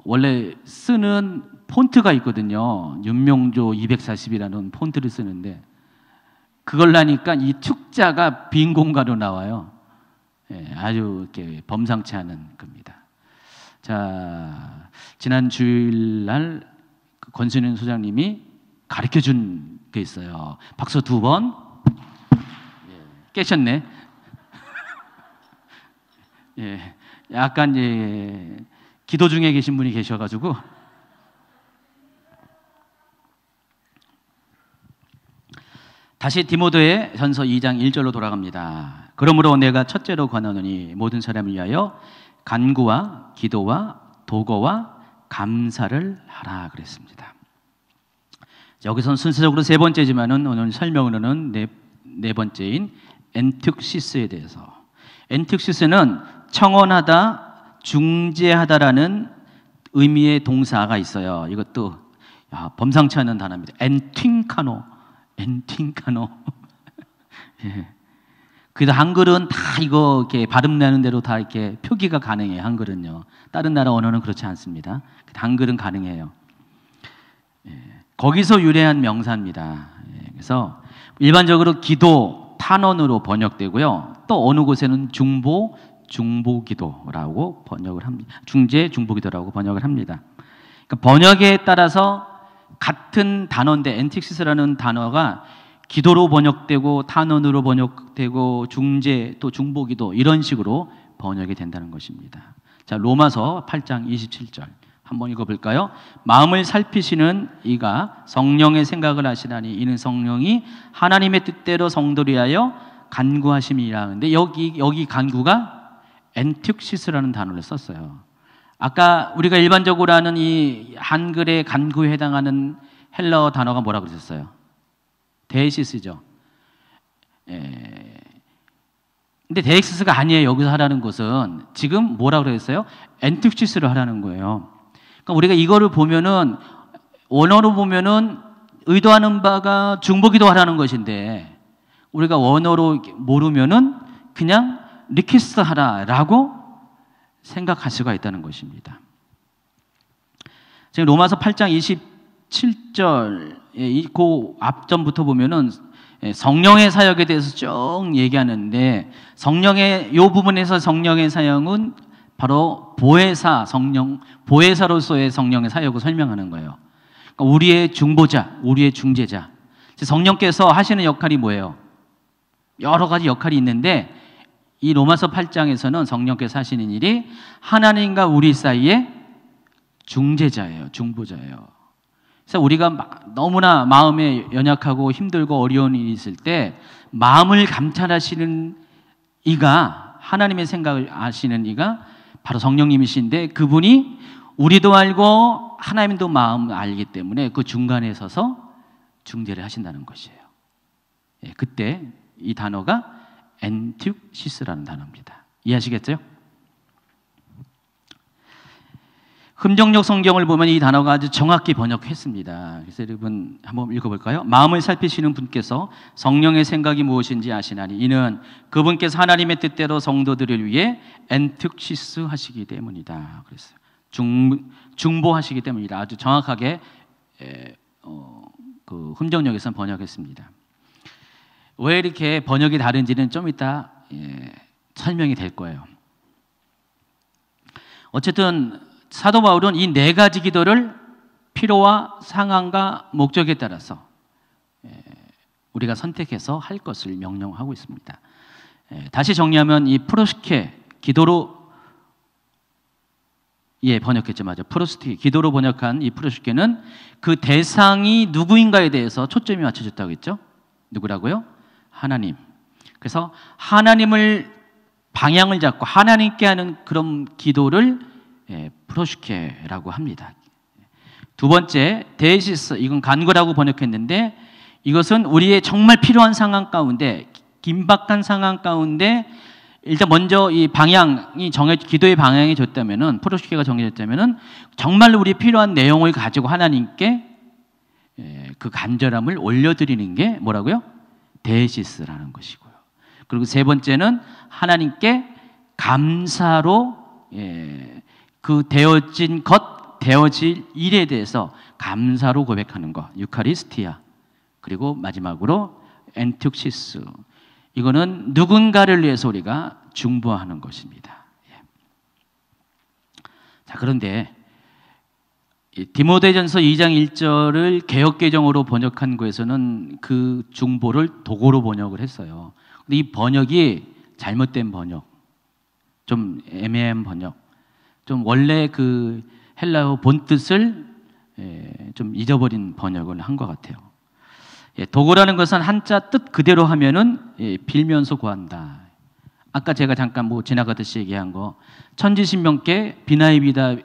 원래 쓰는 폰트가 있거든요. 윤명조 240이라는 폰트를 쓰는데 그걸 하니까 이 축자가 빈 공간으로 나와요. 아주 이렇게 범상치 않은 겁니다. 자, 지난 주일날 권순현 소장님이 가르쳐 준 게 있어요. 박수 2번. 깨셨네. 약간 기도 중에 계신 분이 계셔가지고 다시 디모데 전서 2장 1절로 돌아갑니다. 그러므로 내가 첫째로 권하노니 모든 사람을 위하여 간구와 기도와 도거와 감사를 하라 그랬습니다. 여기서는 순서적으로 세 번째지만은 오늘 설명으로는 네 번째인 엔툭시스에 대해서. 엔툭시스는 청원하다, 중재하다라는 의미의 동사가 있어요. 이것도 범상치 않은 단어입니다. 엔팅카노. 그래서 한글은 다 이거 이렇게 발음 내는 대로 다 이렇게 표기가 가능해요. 한글은요. 다른 나라 언어는 그렇지 않습니다. 한글은 가능해요. 거기서 유래한 명사입니다. 그래서 일반적으로 기도, 탄원으로 번역되고요. 또 어느 곳에는 중보기도라고 번역을 합니다. 중보기도라고 번역을 합니다. 그러니까 번역에 따라서 같은 단어인데 엔틱시스라는 단어가 기도로 번역되고 탄원으로 번역되고 중재 또 중보기도 이런 식으로 번역이 된다는 것입니다. 자, 로마서 8장 27절 한번 읽어볼까요? 마음을 살피시는 이가 성령의 생각을 하시나니 이는 성령이 하나님의 뜻대로 성도를 위하여 간구하심이라. 근데 여기 간구가 엔틱시스라는 단어를 썼어요. 아까 우리가 일반적으로 하는 이 한글의 간구에 해당하는 헬라어 단어가 뭐라고 그러셨어요? 데이시스죠. 근데 데이시스가 아니에요. 여기서 하라는 것은 지금 뭐라고 그랬어요? 엔툭시스를 하라는 거예요. 그러니까 우리가 이거를 보면은 원어로 보면은 의도하는 바가 중보기도 하라는 것인데 우리가 원어로 모르면은 그냥 리퀘스트 하라라고 생각할 수가 있다는 것입니다. 지금 로마서 8장 27절 그 앞전부터 보면은 성령의 사역에 대해서 쭉 얘기하는데, 성령의 요 부분에서 성령의 사역은 바로 보혜사, 보혜사로서의 성령의 사역을 설명하는 거예요. 그러니까 우리의 중보자, 우리의 중재자. 성령께서 하시는 역할이 뭐예요? 여러 가지 역할이 있는데, 이 로마서 8장에서는 성령께서 하시는 일이 하나님과 우리 사이에 중재자예요. 중보자예요. 그래서 우리가 너무나 마음에 연약하고 힘들고 어려운 일이 있을 때 마음을 감찰하시는 이가, 하나님의 생각을 아시는 이가 바로 성령님이신데, 그분이 우리도 알고 하나님도 마음을 알기 때문에 그 중간에 서서 중재를 하신다는 것이에요. 그때 이 단어가 엔티우시스라는 단어입니다. 이해하시겠어요? 흠정역 성경을 보면 이 단어가 아주 정확히 번역했습니다. 그래서 여러분 한번 읽어볼까요? 마음을 살피시는 분께서 성령의 생각이 무엇인지 아시나니 이는 그분께서 하나님의 뜻대로 성도들을 위해 엔티우시스 하시기 때문이다. 그랬어요. 중보하시기 때문이다. 아주 정확하게 그 흠정역에서 번역했습니다. 왜 이렇게 번역이 다른지는 좀 이따 설명이 될 거예요. 어쨌든 사도 바울은 이 네 가지 기도를 필요와 상황과 목적에 따라서 우리가 선택해서 할 것을 명령하고 있습니다. 다시 정리하면 이 프로스케, 기도로 번역했죠. 맞아. 프로스케, 기도로 번역한 이 프로스케는 그 대상이 누구인가에 대해서 초점이 맞춰졌다고 했죠. 누구라고요? 하나님. 그래서 하나님을 방향을 잡고 하나님께 하는 그런 기도를 프로스케라고 합니다. 두 번째, 데시스, 이건 간구라고 번역했는데, 이것은 우리의 정말 필요한 상황 가운데, 긴박한 상황 가운데 일단 먼저 이 방향이 기도의 방향이 줬다면은, 프로스케가 정해졌다면은 정말 우리 필요한 내용을 가지고 하나님께 그 간절함을 올려드리는 게 뭐라고요? 데시스라는 것이고요. 그리고 세 번째는 하나님께 감사로 그 되어질 일에 대해서 감사로 고백하는 것, 유카리스티아. 그리고 마지막으로 엔티우시스. 이거는 누군가를 위해서 우리가 중보하는 것입니다. 자, 그런데 디모데전서 2장 1절을 개역개정으로 번역한 거에서는 그 중보를 도고로 번역을 했어요. 근데 이 번역이 잘못된 번역, 좀 애매한 번역, 좀 원래 그 헬라어 본 뜻을 좀 잊어버린 번역을 한 것 같아요. 도고라는 것은 한자 뜻 그대로 하면은 빌면서 구한다. 아까 제가 잠깐 지나가듯이 얘기한 거, 천지신명께 비나이다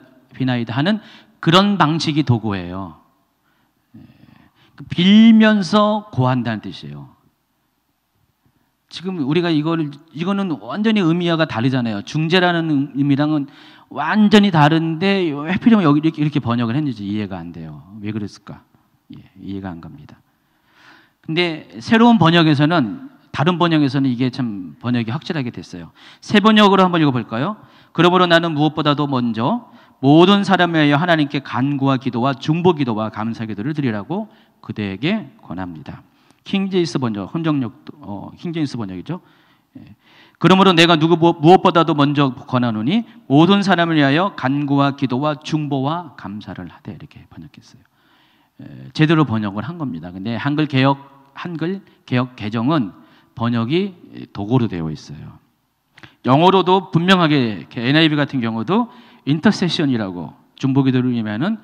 하는 그런 방식이 도고예요. 빌면서 구한다는 뜻이에요. 지금 우리가 이거는 완전히 의미가 다르잖아요. 중재라는 의미랑은 완전히 다른데 왜 필요하면 여기 이렇게 번역을 했는지 이해가 안 돼요. 왜 그랬을까? 이해가 안 갑니다. 근데 새로운 번역에서는, 다른 번역에서는 이게 참 번역이 확실하게 됐어요. 새 번역으로 한번 읽어볼까요? 그러므로 나는 무엇보다도 먼저 모든 사람에 의하여 하나님께 간구와 기도와 중보 기도와 감사 기도를 드리라고 그대에게 권합니다. 킹제임스 번역, 킹제임스 번역이죠. 그러므로 내가 무엇보다도 먼저 권하노니 모든 사람을 위하여 간구와 기도와 중보와 감사를 하되, 이렇게 번역했어요. 제대로 번역을 한 겁니다. 근데 한글 개역 개정은 번역이 도고로 되어 있어요. 영어로도 분명하게 NIV 같은 경우도 인터세션이라고, 중보기도를 의미하는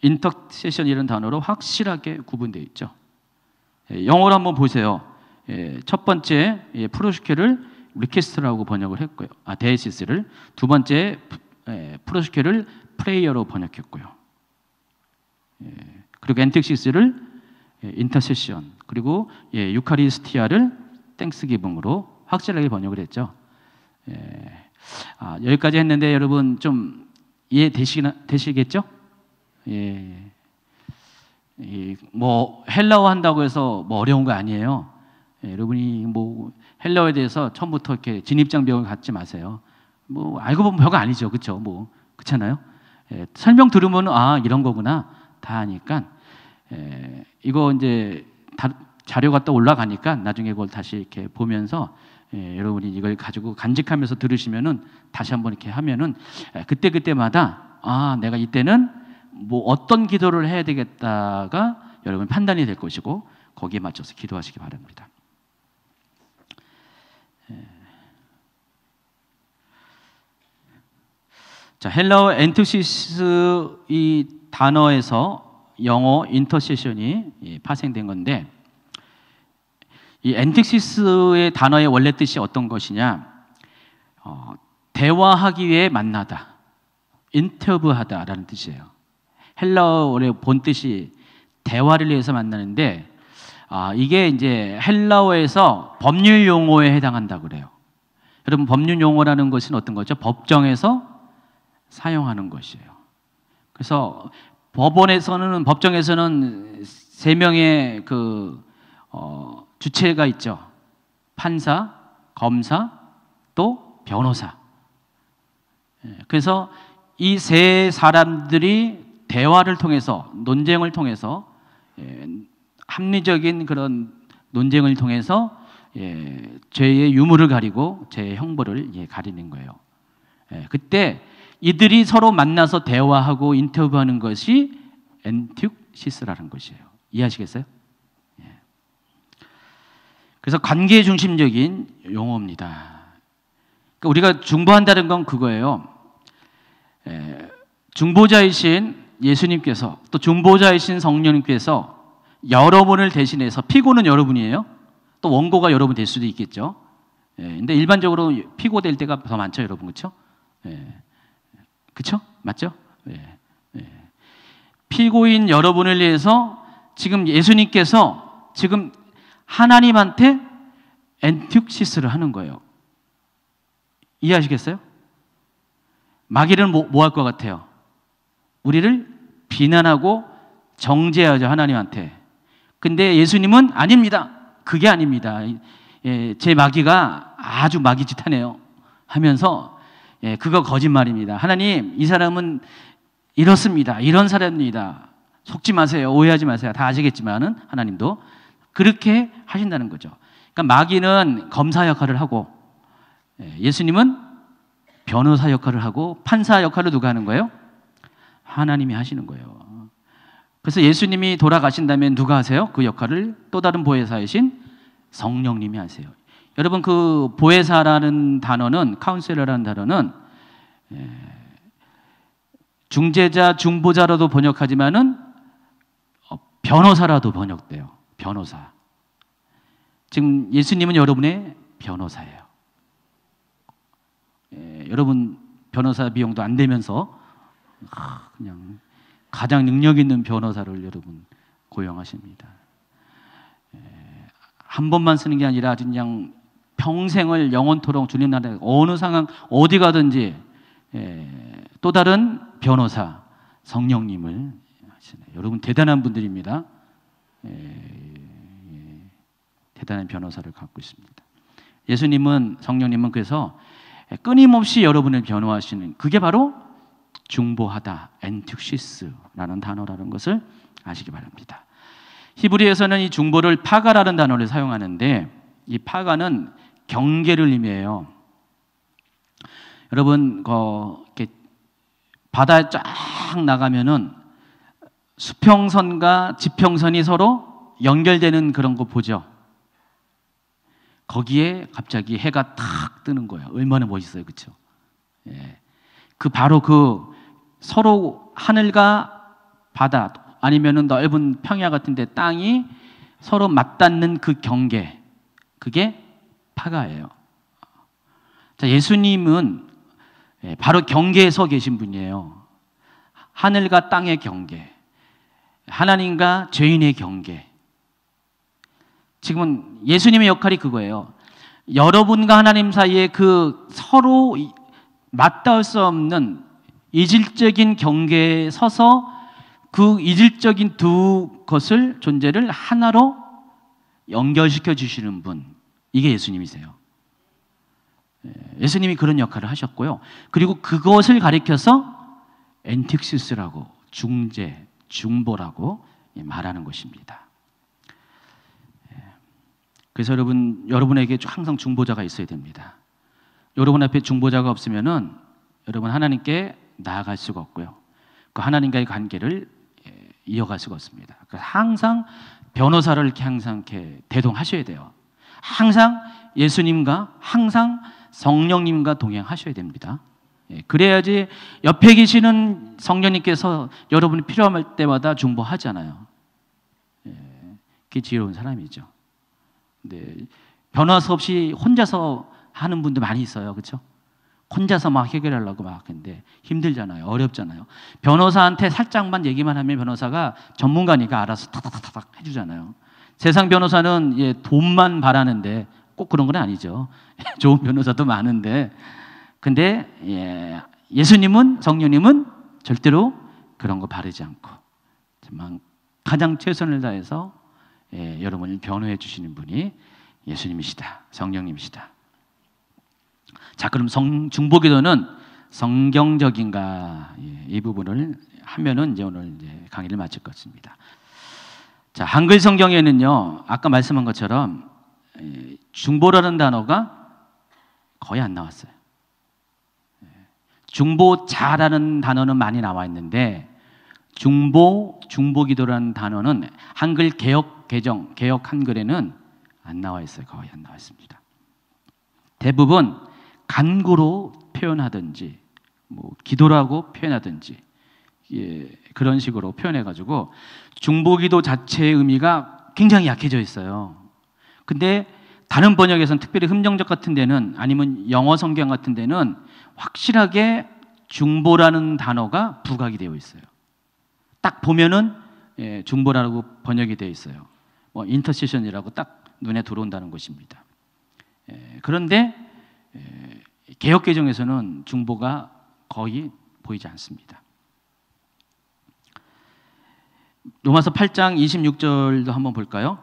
인터세션이라는 단어로 확실하게 구분되어 있죠. 영어로 한번 보세요. 첫 번째 프로스케를 리퀘스트라고 번역을 했고요. 데시스를. 두 번째 프로스케를 프레이어로 번역했고요. 그리고 엔틱시스를 인터세션, 그리고 유카리스티아를 땡스기붕으로 확실하게 번역을 했죠. 여기까지 했는데 여러분 좀 이해되시겠죠? 헬라어 한다고 해서 어려운 거 아니에요. 여러분이 뭐 헬라어에 대해서 처음부터 이렇게 진입장벽을 갖지 마세요. 뭐 알고 보면 별거 아니죠, 그렇죠? 뭐 그렇잖아요. 설명 들으면 아 이런 거구나 다 하니까 이거 이제 자료가 또 올라가니까 나중에 그걸 다시 이렇게 보면서 여러분이 이걸 가지고 간직하면서 들으시면은 다시 한번 이렇게 하면은 그때 그때마다 아 내가 이때는 뭐 어떤 기도를 해야 되겠다가 여러분 판단이 될 것이고 거기에 맞춰서 기도하시기 바랍니다. 자, 헬라어 엔투시스 이 단어에서 영어 인터세션이 파생된 건데 이 엔투시스의 단어의 원래 뜻이 어떤 것이냐? 대화하기 위해 만나다, 인터뷰하다라는 뜻이에요. 헬라어의 본 뜻이 대화를 위해서 만나는데 이게 이제 헬라어에서 법률 용어에 해당한다고 그래요. 여러분 법률 용어라는 것은 어떤 거죠? 법정에서 사용하는 것이에요. 그래서 법정에서는 세 명의 주체가 있죠. 판사, 검사, 또 변호사. 그래서 이 세 사람들이 대화를 통해서 논쟁을 통해서 합리적인 그런 논쟁을 통해서 죄의 유무를 가리고 죄의 형벌을 가리는 거예요. 그때 이들이 서로 만나서 대화하고 인터뷰하는 것이 엔투시스라는 것이에요. 이해하시겠어요? 그래서 관계 중심적인 용어입니다. 그러니까 우리가 중보한다는 건 그거예요. 중보자이신 예수님께서 또 중보자이신 성령님께서 여러분을 대신해서 피고는 여러분이에요. 또 원고가 여러분 될 수도 있겠죠. 근데 일반적으로 피고될 때가 더 많죠, 여러분. 그렇죠? 그렇죠? 맞죠? 피고인 여러분을 위해서 지금 예수님께서 지금 하나님한테 엔투시스를 하는 거예요. 이해하시겠어요? 마귀는 뭐 할 것 같아요? 우리를 비난하고 정죄하죠, 하나님한테. 근데 예수님은 아닙니다. 그게 아닙니다. 제 마귀가 아주 마귀짓하네요 하면서 그거 거짓말입니다. 하나님, 이 사람은 이렇습니다. 이런 사람입니다. 속지 마세요. 오해하지 마세요. 다 아시겠지만은 하나님도 그렇게 하신다는 거죠. 그러니까 마귀는 검사 역할을 하고 예수님은 변호사 역할을 하고 판사 역할을 누가 하는 거예요? 하나님이 하시는 거예요. 그래서 예수님이 돌아가신다면 누가 하세요? 그 역할을 또 다른 보혜사이신 성령님이 하세요. 여러분 그 보혜사라는 단어는 카운셀러라는 단어는 중재자, 중보자로도 번역하지만은 변호사라도 번역돼요. 변호사. 지금 예수님은 여러분의 변호사예요. 여러분 변호사 비용도 안 되면서 그냥 가장 능력 있는 변호사를 여러분 고용하십니다. 한 번만 쓰는 게 아니라 그냥 평생을 영원토록 주님 나라에 어느 상황 어디 가든지 또 다른 변호사 성령님을 하시네요. 여러분 대단한 분들입니다. 대단한 변호사를 갖고 있습니다. 예수님은 성령님은 그래서 끊임없이 여러분을 변호하시는 그게 바로 중보하다, 엔투시스라는 단어라는 것을 아시기 바랍니다. 히브리에서는 이 중보를 파가라는 단어를 사용하는데 이 파가는 경계를 의미해요. 여러분 이렇게 바다에 쫙 나가면은 수평선과 지평선이 서로 연결되는 그런 거 보죠. 거기에 갑자기 해가 탁 뜨는 거예요. 얼마나 멋있어요, 그렇죠? 바로 서로 하늘과 바다 아니면은 넓은 평야 같은데 땅이 서로 맞닿는 그 경계, 그게 파가예요. 자, 예수님은 바로 경계에 서 계신 분이에요. 하늘과 땅의 경계, 하나님과 죄인의 경계. 지금은 예수님의 역할이 그거예요. 여러분과 하나님 사이에 그 서로 맞닿을 수 없는 이질적인 경계에 서서 그 이질적인 두 것을 존재를 하나로 연결시켜 주시는 분, 이게 예수님이세요. 예수님이 그런 역할을 하셨고요. 그리고 그것을 가리켜서 엔틱시스라고, 중재, 중보라고 말하는 것입니다. 그래서 여러분에게 항상 중보자가 있어야 됩니다. 여러분 앞에 중보자가 없으면은 여러분 하나님께 나아갈 수가 없고요. 그 하나님과의 관계를 이어갈 수가 없습니다. 항상 변호사를 이렇게 대동하셔야 돼요. 항상 예수님과 항상 성령님과 동행하셔야 됩니다. 그래야지 옆에 계시는 성령님께서 여러분이 필요할 때마다 중보하잖아요. 그게 지혜로운 사람이죠. 변호사 없이 혼자서 하는 분도 많이 있어요. 그렇죠? 혼자서 막 해결하려고 막 근데 힘들잖아요. 어렵잖아요. 변호사한테 살짝만 얘기만 하면 변호사가 전문가니까 알아서 타닥타닥 해주잖아요. 세상 변호사는 돈만 바라는데 꼭 그런 건 아니죠. 좋은 변호사도 많은데 근데 예수님은, 성령님은 절대로 그런 거 바르지 않고 정말 가장 최선을 다해서 여러분을 변호해 주시는 분이 예수님이시다, 성령님이시다. 자, 그럼 중보기도는 성경적인가? 이 부분을 하면은 이제 오늘 강의를 마칠 것 같습니다. 자, 한글 성경에는요, 아까 말씀한 것처럼 중보라는 단어가 거의 안 나왔어요. 중보자라는 단어는 많이 나와 있는데 중보기도라는 단어는 한글 개역 한글에는 안 나와 있어요. 거의 안 나와 있습니다. 대부분 간구로 표현하든지 기도라고 표현하든지 그런 식으로 표현해가지고 중보기도 자체의 의미가 굉장히 약해져 있어요. 근데 다른 번역에서는 특별히 흠정적 같은 데는 아니면 영어 성경 같은 데는 확실하게 중보라는 단어가 부각이 되어 있어요. 딱 보면은 중보라고 번역이 되어 있어요. 인터세션이라고 딱 눈에 들어온다는 것입니다. 그런데 개역개정에서는 중보가 거의 보이지 않습니다. 로마서 8장 26절도 한번 볼까요?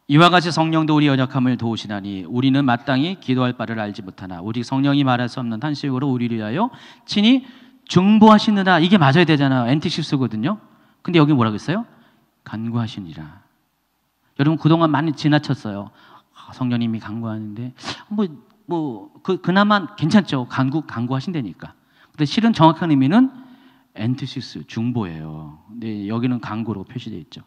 이와 같이 성령도 우리 연약함을 도우시나니 우리는 마땅히 기도할 바를 알지 못하나 오직 성령이 말할 수 없는 탄식으로 우리를 위하여 친히 중보하시느라. 이게 맞아야 되잖아요. 엔티시스거든요. 근데 여기 뭐라고 했어요? 간구하시니라. 여러분 그동안 많이 지나쳤어요. 성령님이 간구하는데 그나마 괜찮죠. 간구하신다니까. 근데 실은 정확한 의미는 엔티시스, 중보예요. 근데 여기는 간구로 표시되어 있죠.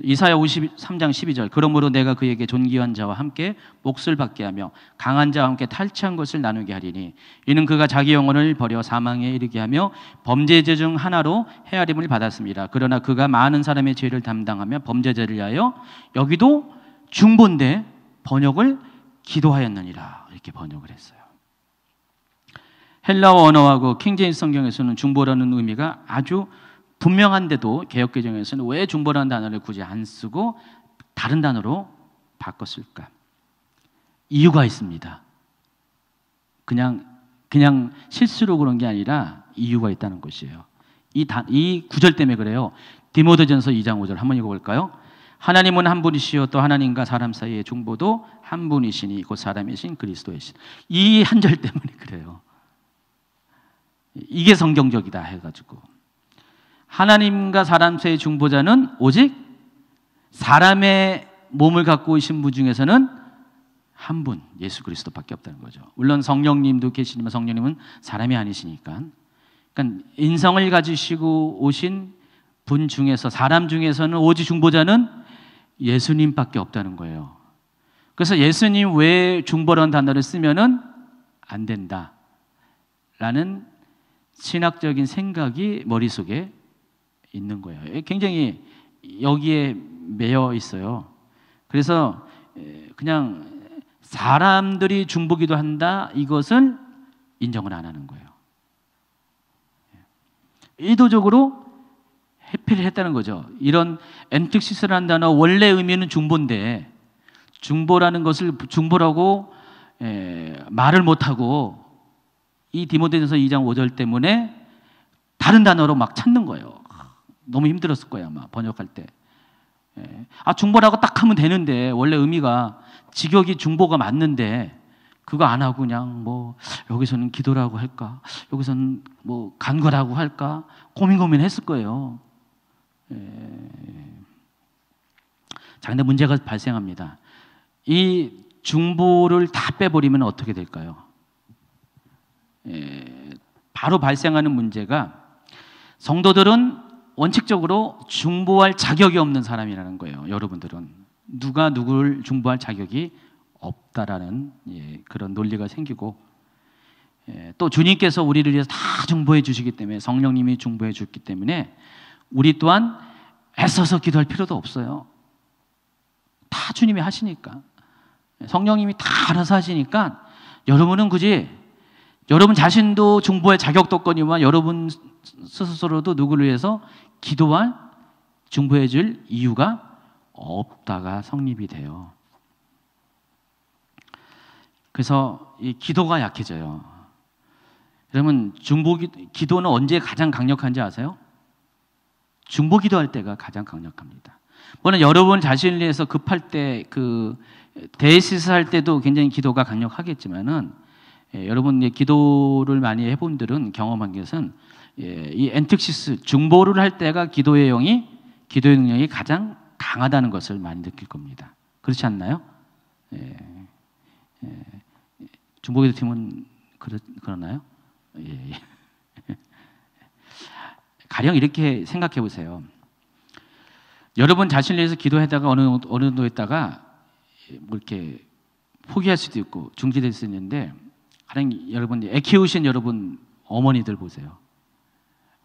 이사야 53장 12절 그러므로 내가 그에게 존귀한 자와 함께 몫을 받게 하며 강한 자와 함께 탈취한 것을 나누게 하리니 이는 그가 자기 영혼을 버려 사망에 이르게 하며 범죄자 중 하나로 헤아림을 받았습니다. 그러나 그가 많은 사람의 죄를 담당하며 범죄자를 위하여 여기도 중보인데 번역을 기도하였느니라 이렇게 번역을 했어요. 헬라어 언어하고 킹제임스 성경에서는 중보라는 의미가 아주 분명한데도 개역개정에서는 왜 중보라는 단어를 굳이 안 쓰고 다른 단어로 바꿨을까? 이유가 있습니다. 그냥 실수로 그런 게 아니라 이유가 있다는 것이에요. 이 구절 때문에 그래요. 디모데전서 2장 5절 한번 읽어볼까요? 하나님은 한 분이시요 또 하나님과 사람 사이의 중보도 한 분이시니 곧 사람이신 그리스도이신. 이 한 절 때문에 그래요. 이게 성경적이다 해가지고 하나님과 사람 사이의 중보자는 오직 사람의 몸을 갖고 오신 분 중에서는 한 분, 예수 그리스도밖에 없다는 거죠. 물론 성령님도 계시지만 성령님은 사람이 아니시니까. 그러니까 인성을 가지시고 오신 분 중에서 사람 중에서는 오직 중보자는 예수님밖에 없다는 거예요. 그래서 예수님 외에 중보라는 단어를 쓰면은 안 된다라는 신학적인 생각이 머릿속에 있는 거예요. 굉장히 여기에 매여 있어요. 그래서 그냥 사람들이 중보기도 한다 이것은 인정을 안 하는 거예요. 의도적으로 회피를 했다는 거죠. 이런 엔틱시스라는 단어 원래 의미는 중보인데 중보라는 것을 중보라고 말을 못하고 이 디모데전서 2장 5절 때문에 다른 단어로 막 찾는 거예요. 너무 힘들었을 거예요 아마 번역할 때. 중보라고 딱 하면 되는데, 원래 의미가 직역이 중보가 맞는데 그거 안 하고 그냥 뭐 여기서는 기도라고 할까, 여기서는 뭐 간거라고 할까 고민했을 거예요. 자, 근데 문제가 발생합니다. 이 중보를 다 빼버리면 어떻게 될까요? 바로 발생하는 문제가, 성도들은 원칙적으로 중보할 자격이 없는 사람이라는 거예요. 여러분들은 누가 누구를 중보할 자격이 없다라는 그런 논리가 생기고, 또 주님께서 우리를 위해서 다 중보해 주시기 때문에, 성령님이 중보해 주기 때문에 우리 또한 애써서 기도할 필요도 없어요. 다 주님이 하시니까, 성령님이 다 알아서 하시니까, 여러분은 굳이 여러분 자신도 중보의 자격도 없거니와 여러분 스스로도 누구를 위해서 기도할, 중보해 줄 이유가 없다가 성립이 돼요. 그래서 이 기도가 약해져요. 여러분, 기도는 언제 가장 강력한지 아세요? 중보 기도할 때가 가장 강력합니다. 물론 여러분 자신을 위해서 급할 때, 데이시스 할 때도 굉장히 기도가 강력하겠지만은, 여러분 기도를 많이 해본 분들은 경험한 것은, 이 엔특시스, 중보를 할 때가 기도의 능력이 가장 강하다는 것을 많이 느낄 겁니다. 그렇지 않나요? 중보기도 팀은 그러나요? 가령 이렇게 생각해 보세요. 여러분 자신을 위해서 기도하다가 어느 정도 했다가 뭐 이렇게 포기할 수도 있고 중지될 수 있는데, 가령 여러분 애 키우신 여러분 어머니들 보세요.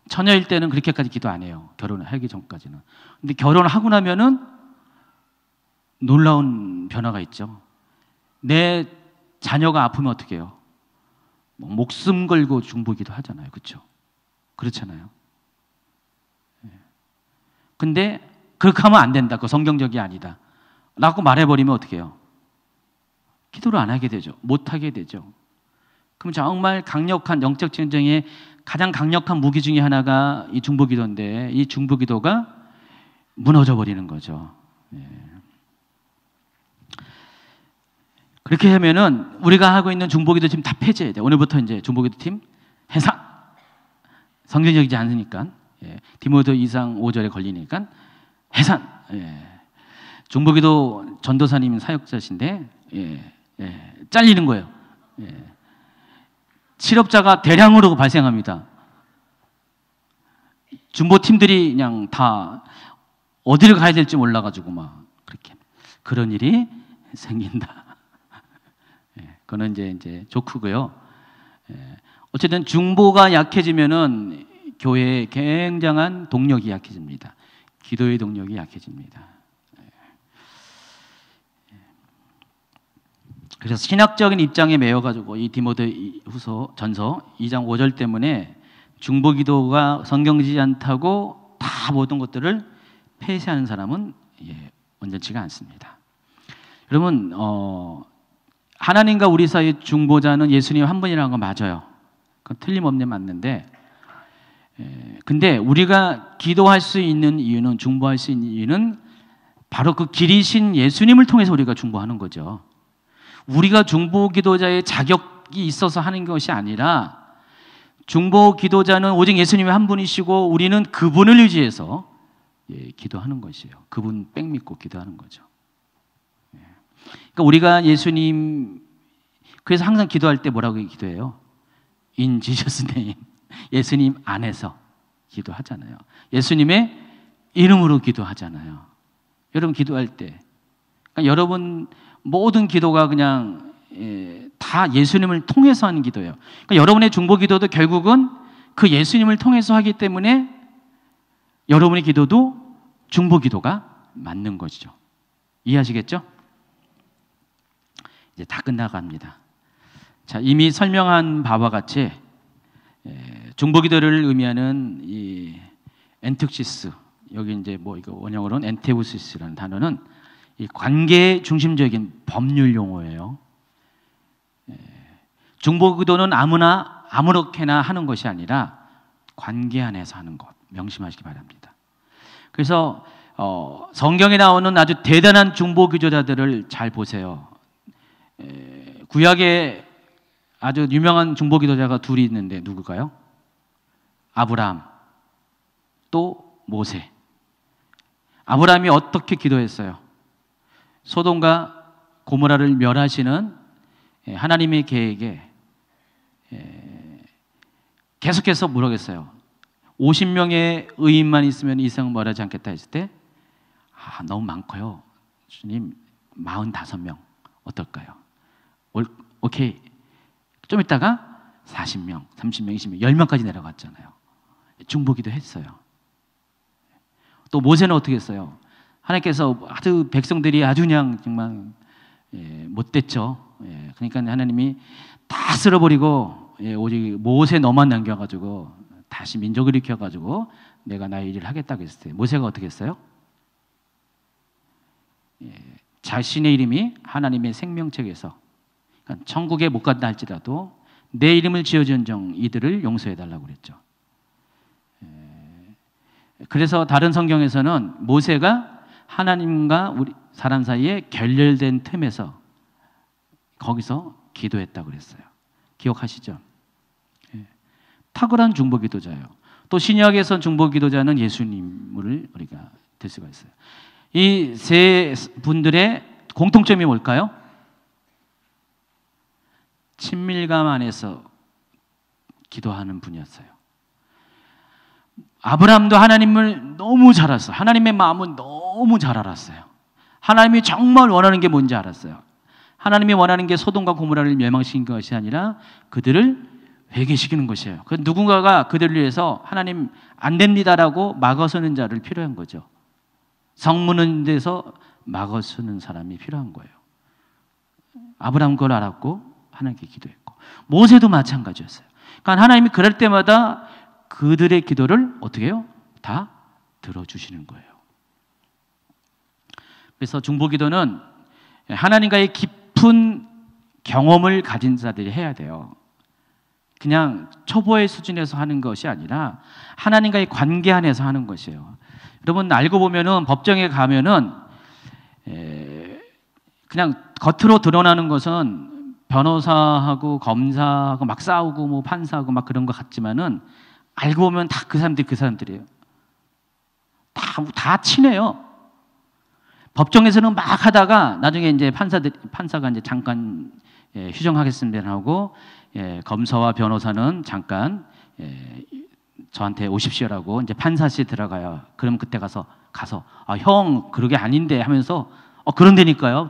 처녀일 때는 그렇게까지 기도 안 해요. 결혼을 하기 전까지는. 근데 결혼하고 나면은 놀라운 변화가 있죠. 내 자녀가 아프면 어떻게 해요? 목숨 걸고 중보기도 하잖아요. 그렇죠? 그렇잖아요. 근데 그렇게 하면 안 된다. 그거 성경적이 아니다 라고 말해버리면 어떻게 해요? 기도를 안 하게 되죠. 못 하게 되죠. 그럼 정말 강력한 영적 전쟁의 가장 강력한 무기 중에 하나가 이 중보기도인데, 이 중보기도가 무너져 버리는 거죠. 그렇게 하면은 우리가 하고 있는 중보기도 지금 다 폐지해야 돼요. 오늘부터 이제 중보기도 팀 해산. 성경적이지 않으니까. 디모데 2장 5절에 걸리니까 해산. 중보기도 전도사님 사역자신데 잘리는 거예요. 실업자가 대량으로 발생합니다. 중보팀들이 그냥 다 어디를 가야 될지 몰라가지고 막 그렇게 그런 일이 생긴다. 그거는 이제 조크고요. 어쨌든 중보가 약해지면은 교회의 굉장한 동력이 약해집니다. 기도의 동력이 약해집니다. 그래서 신학적인 입장에 매여가지고 이 디모데후서 전서 2장 5절 때문에 중보기도가 성경지지 않다고 다 모든 것들을 폐쇄하는 사람은 온전치가 않습니다. 여러분, 하나님과 우리 사이의 중보자는 예수님 한 분이라는 건 맞아요. 그건 틀림없는 맞는데, 근데 우리가 기도할 수 있는 이유는, 중보할 수 있는 이유는 바로 그 길이신 예수님을 통해서 우리가 중보하는 거죠. 우리가 중보 기도자의 자격이 있어서 하는 것이 아니라, 중보 기도자는 오직 예수님이 한 분이시고 우리는 그분을 의지해서 기도하는 것이에요. 그분 백 믿고 기도하는 거죠. 그러니까 우리가 예수님, 그래서 항상 기도할 때 뭐라고 기도해요? In Jesus name. 예수님 안에서 기도하잖아요. 예수님의 이름으로 기도하잖아요. 여러분 기도할 때, 그러니까 여러분 모든 기도가 그냥 다 예수님을 통해서 하는 기도예요. 그러니까 여러분의 중보 기도도 결국은 그 예수님을 통해서 하기 때문에 여러분의 기도도 중보 기도가 맞는 것이죠. 이해하시겠죠? 이제 다 끝나갑니다. 자, 이미 설명한 바와 같이 중보 기도를 의미하는 이 엔특시스, 여기 이제 뭐 이거 원형으로는 엔테우시스라는 단어는 이 관계 중심적인 법률 용어예요. 중보 기도는 아무나 아무렇게나 하는 것이 아니라 관계 안에서 하는 것, 명심하시기 바랍니다. 그래서 성경에 나오는 아주 대단한 중보 기도자들을 잘 보세요. 구약에 아주 유명한 중보 기도자가 둘이 있는데 누굴까요? 아브라함, 또 모세. 아브라함이 어떻게 기도했어요? 소돔과 고모라를 멸하시는 하나님의 계획에 계속해서 물어겠어요. 50명의 의인만 있으면 이 성을 멸하지 않겠다 했을 때 너무 많고요. 주님 45명 어떨까요? 오케이. 좀 있다가 40명, 30명, 20명, 10명까지 내려갔잖아요. 중보기도 했어요. 또 모세는 어떻게 했어요? 하나님께서 아주 백성들이 아주 그냥 정말 못됐죠. 그러니까 하나님이 다 쓸어버리고 오직 모세 너만 남겨가지고 다시 민족을 일으켜가지고 내가 나의 일을 하겠다고 했을 때 모세가 어떻게 했어요? 자신의 이름이 하나님의 생명책에서 그러니까 천국에 못 간다 할지라도 내 이름을 지어준정 이들을 용서해달라고 그랬죠. 그래서 다른 성경에서는 모세가 하나님과 우리 사람 사이에 결렬된 틈에서 거기서 기도했다고 그랬어요. 기억하시죠? 탁월한 중보기도자예요. 또 신약에선 중보기도자는 예수님을 우리가 될 수가 있어요. 이 세 분들의 공통점이 뭘까요? 친밀감 안에서 기도하는 분이었어요. 아브라함도 하나님을 너무 잘 알았어요. 하나님의 마음은 너무 잘 알았어요. 하나님이 정말 원하는 게 뭔지 알았어요. 하나님이 원하는 게 소돔과 고모라를 멸망시키는 것이 아니라 그들을 회개시키는 것이에요. 그 누군가가 그들을 위해서 하나님 안 됩니다라고 막아서는 자를 필요한 거죠. 성문은 데서 막아서는 사람이 필요한 거예요. 아브라함 그걸 알았고 하나님께 기도했고 모세도 마찬가지였어요. 그러니까 하나님이 그럴 때마다 그들의 기도를 어떻게 해요? 다 들어주시는 거예요. 그래서 중보기도는 하나님과의 깊은 경험을 가진 자들이 해야 돼요. 그냥 초보의 수준에서 하는 것이 아니라 하나님과의 관계 안에서 하는 것이에요. 여러분 알고 보면은 법정에 가면은 그냥 겉으로 드러나는 것은 변호사하고 검사하고 막 싸우고 뭐 판사하고 막 그런 것 같지만은 알고 보면 다 그 사람들이 그 사람들이에요. 다 친해요. 법정에서는 막 하다가 나중에 이제 판사가 이제 잠깐 휴정하겠습니다 하고 검사와 변호사는 잠깐 저한테 오십시오라고 이제 판사실 들어가요. 그럼 그때 가서 형 그러게 아닌데 하면서 그런다니까요.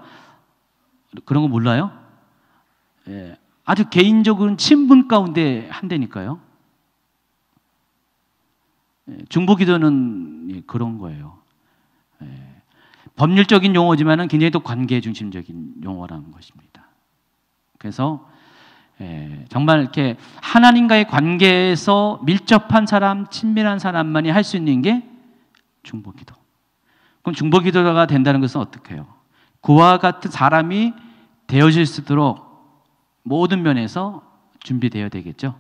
그런 거 몰라요? 아주 개인적인 친분 가운데 한다니까요. 중보기도는 그런 거예요. 법률적인 용어지만은 굉장히 또 관계 중심적인 용어라는 것입니다. 그래서 정말 이렇게 하나님과의 관계에서 밀접한 사람, 친밀한 사람만이 할 수 있는 게 중보기도. 그럼 중보기도가 된다는 것은 어떻게 해요? 그와 같은 사람이 되어질 수 있도록 모든 면에서 준비되어야 되겠죠.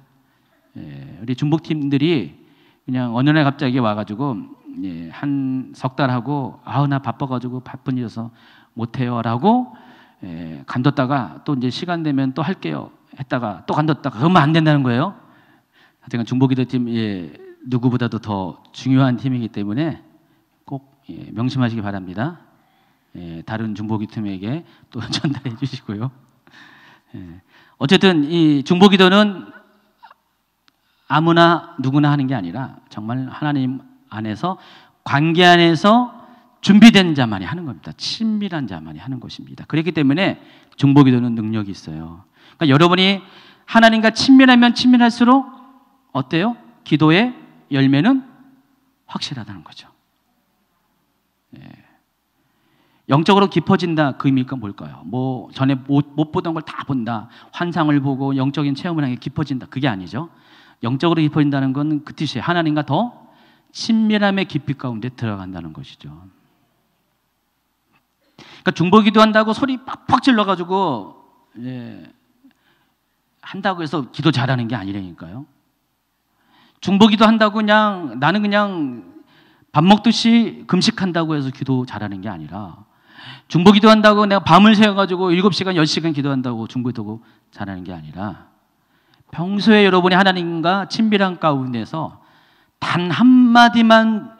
우리 중보팀들이 그냥 어느 날 갑자기 와가지고 한 석 달 하고 나 바빠가지고 바쁜 일이어서 못해요라고 간뒀다가 또 이제 시간 되면 또 할게요 했다가 또 간뒀다가 그러면 안 된다는 거예요. 하여튼 중보기도팀 누구보다도 더 중요한 팀이기 때문에 꼭 명심하시기 바랍니다. 다른 중보기도팀에게 또 전달해 주시고요. 어쨌든 이 중보기도는 아무나 누구나 하는 게 아니라 정말 하나님 안에서 관계 안에서 준비된 자만이 하는 겁니다. 친밀한 자만이 하는 것입니다. 그렇기 때문에 중보기도는 능력이 있어요. 그러니까 여러분이 하나님과 친밀하면 친밀할수록 어때요? 기도의 열매는 확실하다는 거죠. 영적으로 깊어진다 그 의미가 뭘까요? 뭐 전에 못 보던 걸 다 본다. 환상을 보고 영적인 체험을 하는 게 깊어진다. 그게 아니죠. 영적으로 깊어진다는 건 그 뜻이에요. 하나님과 더 친밀함의 깊이 가운데 들어간다는 것이죠. 그러니까 중보기도 한다고 소리 빡빡 질러가지고 한다고 해서 기도 잘하는 게 아니라니까요. 중보기도 한다고 그냥 나는 그냥 밥 먹듯이 금식한다고 해서 기도 잘하는 게 아니라, 중보 기도한다고 내가 밤을 새워가지고 7시간, 10시간 기도한다고 중보 기도 잘하는 게 아니라, 평소에 여러분이 하나님과 친밀한 가운데서 단 한마디만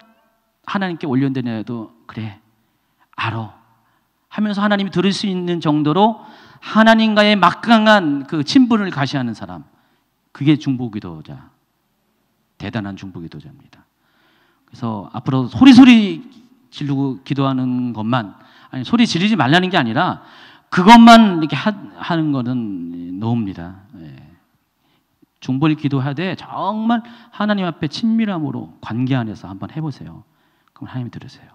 하나님께 올려드려도 그래, 알아 하면서 하나님이 들을 수 있는 정도로 하나님과의 막강한 그 친분을 가시하는 사람, 그게 중보기도자, 대단한 중보기도자입니다. 그래서 앞으로 소리 지르고 기도하는 것만, 아니 소리 지르지 말라는 게 아니라 그것만 이렇게 하는 거는 노입니다. 예. 중보를 기도하되 정말 하나님 앞에 친밀함으로 관계 안에서 한번 해보세요. 그럼 하나님이 들으세요.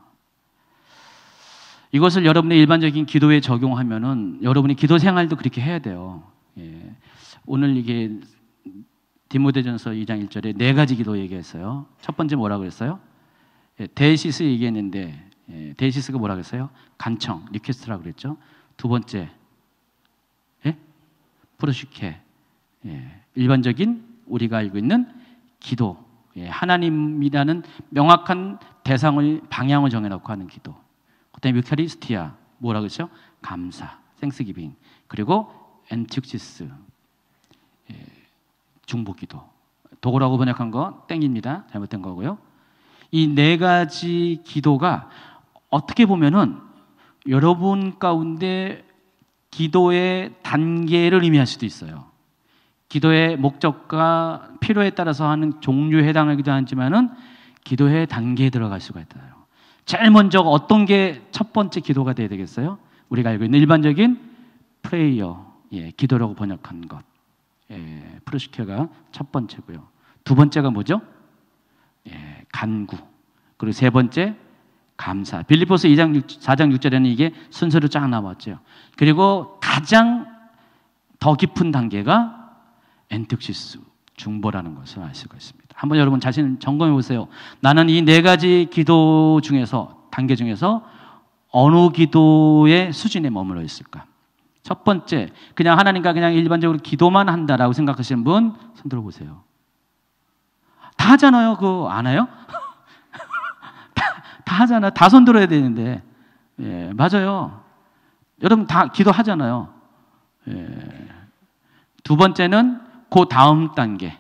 이것을 여러분의 일반적인 기도에 적용하면은 여러분의 기도 생활도 그렇게 해야 돼요. 예. 오늘 이게 디모데전서 2장 1절에 4가지 기도 얘기했어요. 첫 번째 뭐라고 그랬어요? 예, 데이시스 얘기했는데, 예, 데이시스가 뭐라고 그랬어요? 간청, 리퀘스트라고 그랬죠. 두 번째, 예? 프로시케, 예, 일반적인 우리가 알고 있는 기도, 예, 하나님이라는 명확한 대상을, 방향을 정해놓고 하는 기도. 그다음에 유카리스티아, 뭐라고 했죠? 감사, 땡스기빙. 그리고 엔틱시스, 예, 중보기도. 도구라고 번역한 거 땡입니다. 잘못된 거고요. 이 4가지 기도가 어떻게 보면은 여러분 가운데 기도의 단계를 의미할 수도 있어요. 기도의 목적과 필요에 따라서 하는 종류에 해당하기도 하지만은 기도의 단계에 들어갈 수가 있어요. 제일 먼저 어떤 게 첫 번째 기도가 돼야 되겠어요? 우리가 알고 있는 일반적인 프레이어, 예, 기도라고 번역한 것, 예, 프로시케가 첫 번째고요. 두 번째가 뭐죠? 예, 간구. 그리고 세 번째 감사. 빌립보서 4장 6절에는 이게 순서로 쫙 나왔죠. 그리고 가장 더 깊은 단계가 엔특시스, 중보라는 것을 알 수가 있습니다. 한번 여러분 자신 점검해 보세요. 나는 이 4가지 기도 중에서, 단계 중에서 어느 기도의 수준에 머물러 있을까? 첫 번째, 그냥 하나님과 그냥 일반적으로 기도만 한다라고 생각하시는 분 손 들어보세요. 다 하잖아요. 그거 안 해요? 다 하잖아요. 다 손 들어야 되는데. 예, 맞아요. 여러분 다 기도하잖아요. 예. 두 번째는 그 다음 단계,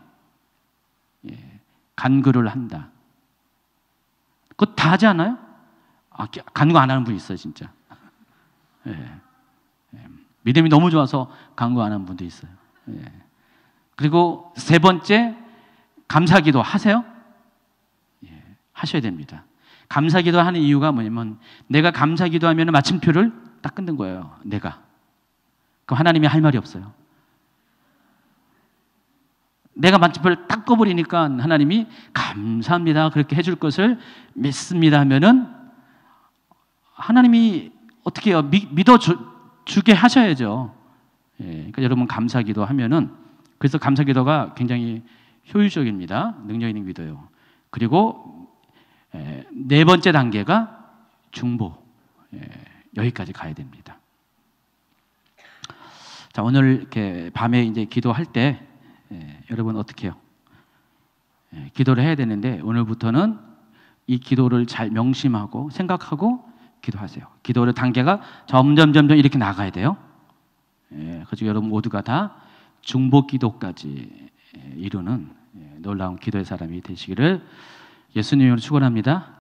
예, 간구를 한다. 그거 다 하지 않아요? 아, 간구 안 하는 분 있어요, 진짜. 예. 예. 믿음이 너무 좋아서 간구 안 하는 분도 있어요. 예. 그리고 세 번째, 감사기도 하세요? 예. 하셔야 됩니다. 감사기도 하는 이유가 뭐냐면, 내가 감사기도 하면 마침표를 딱 끊는 거예요. 내가. 그럼 하나님이 할 말이 없어요. 내가 마침표를 딱 꺼버리니까 하나님이 감사합니다, 그렇게 해줄 것을 믿습니다 하면은 하나님이 어떻게 해요? 믿어주게 하셔야죠. 예, 그러니까 여러분 감사기도 하면은, 그래서 감사기도가 굉장히 효율적입니다. 능력 있는 기도예요. 그리고 4번째 단계가 중보. 예, 여기까지 가야 됩니다. 자, 오늘 이렇게 밤에 이제 기도할 때, 여러분 어떻게 해요? 기도를 해야 되는데 오늘부터는 이 기도를 잘 명심하고 생각하고 기도하세요. 기도의 단계가 점점 이렇게 나가야 돼요. 그래서 여러분 모두가 다 중보 기도까지 이루는 놀라운 기도의 사람이 되시기를 예수님으로 축원합니다.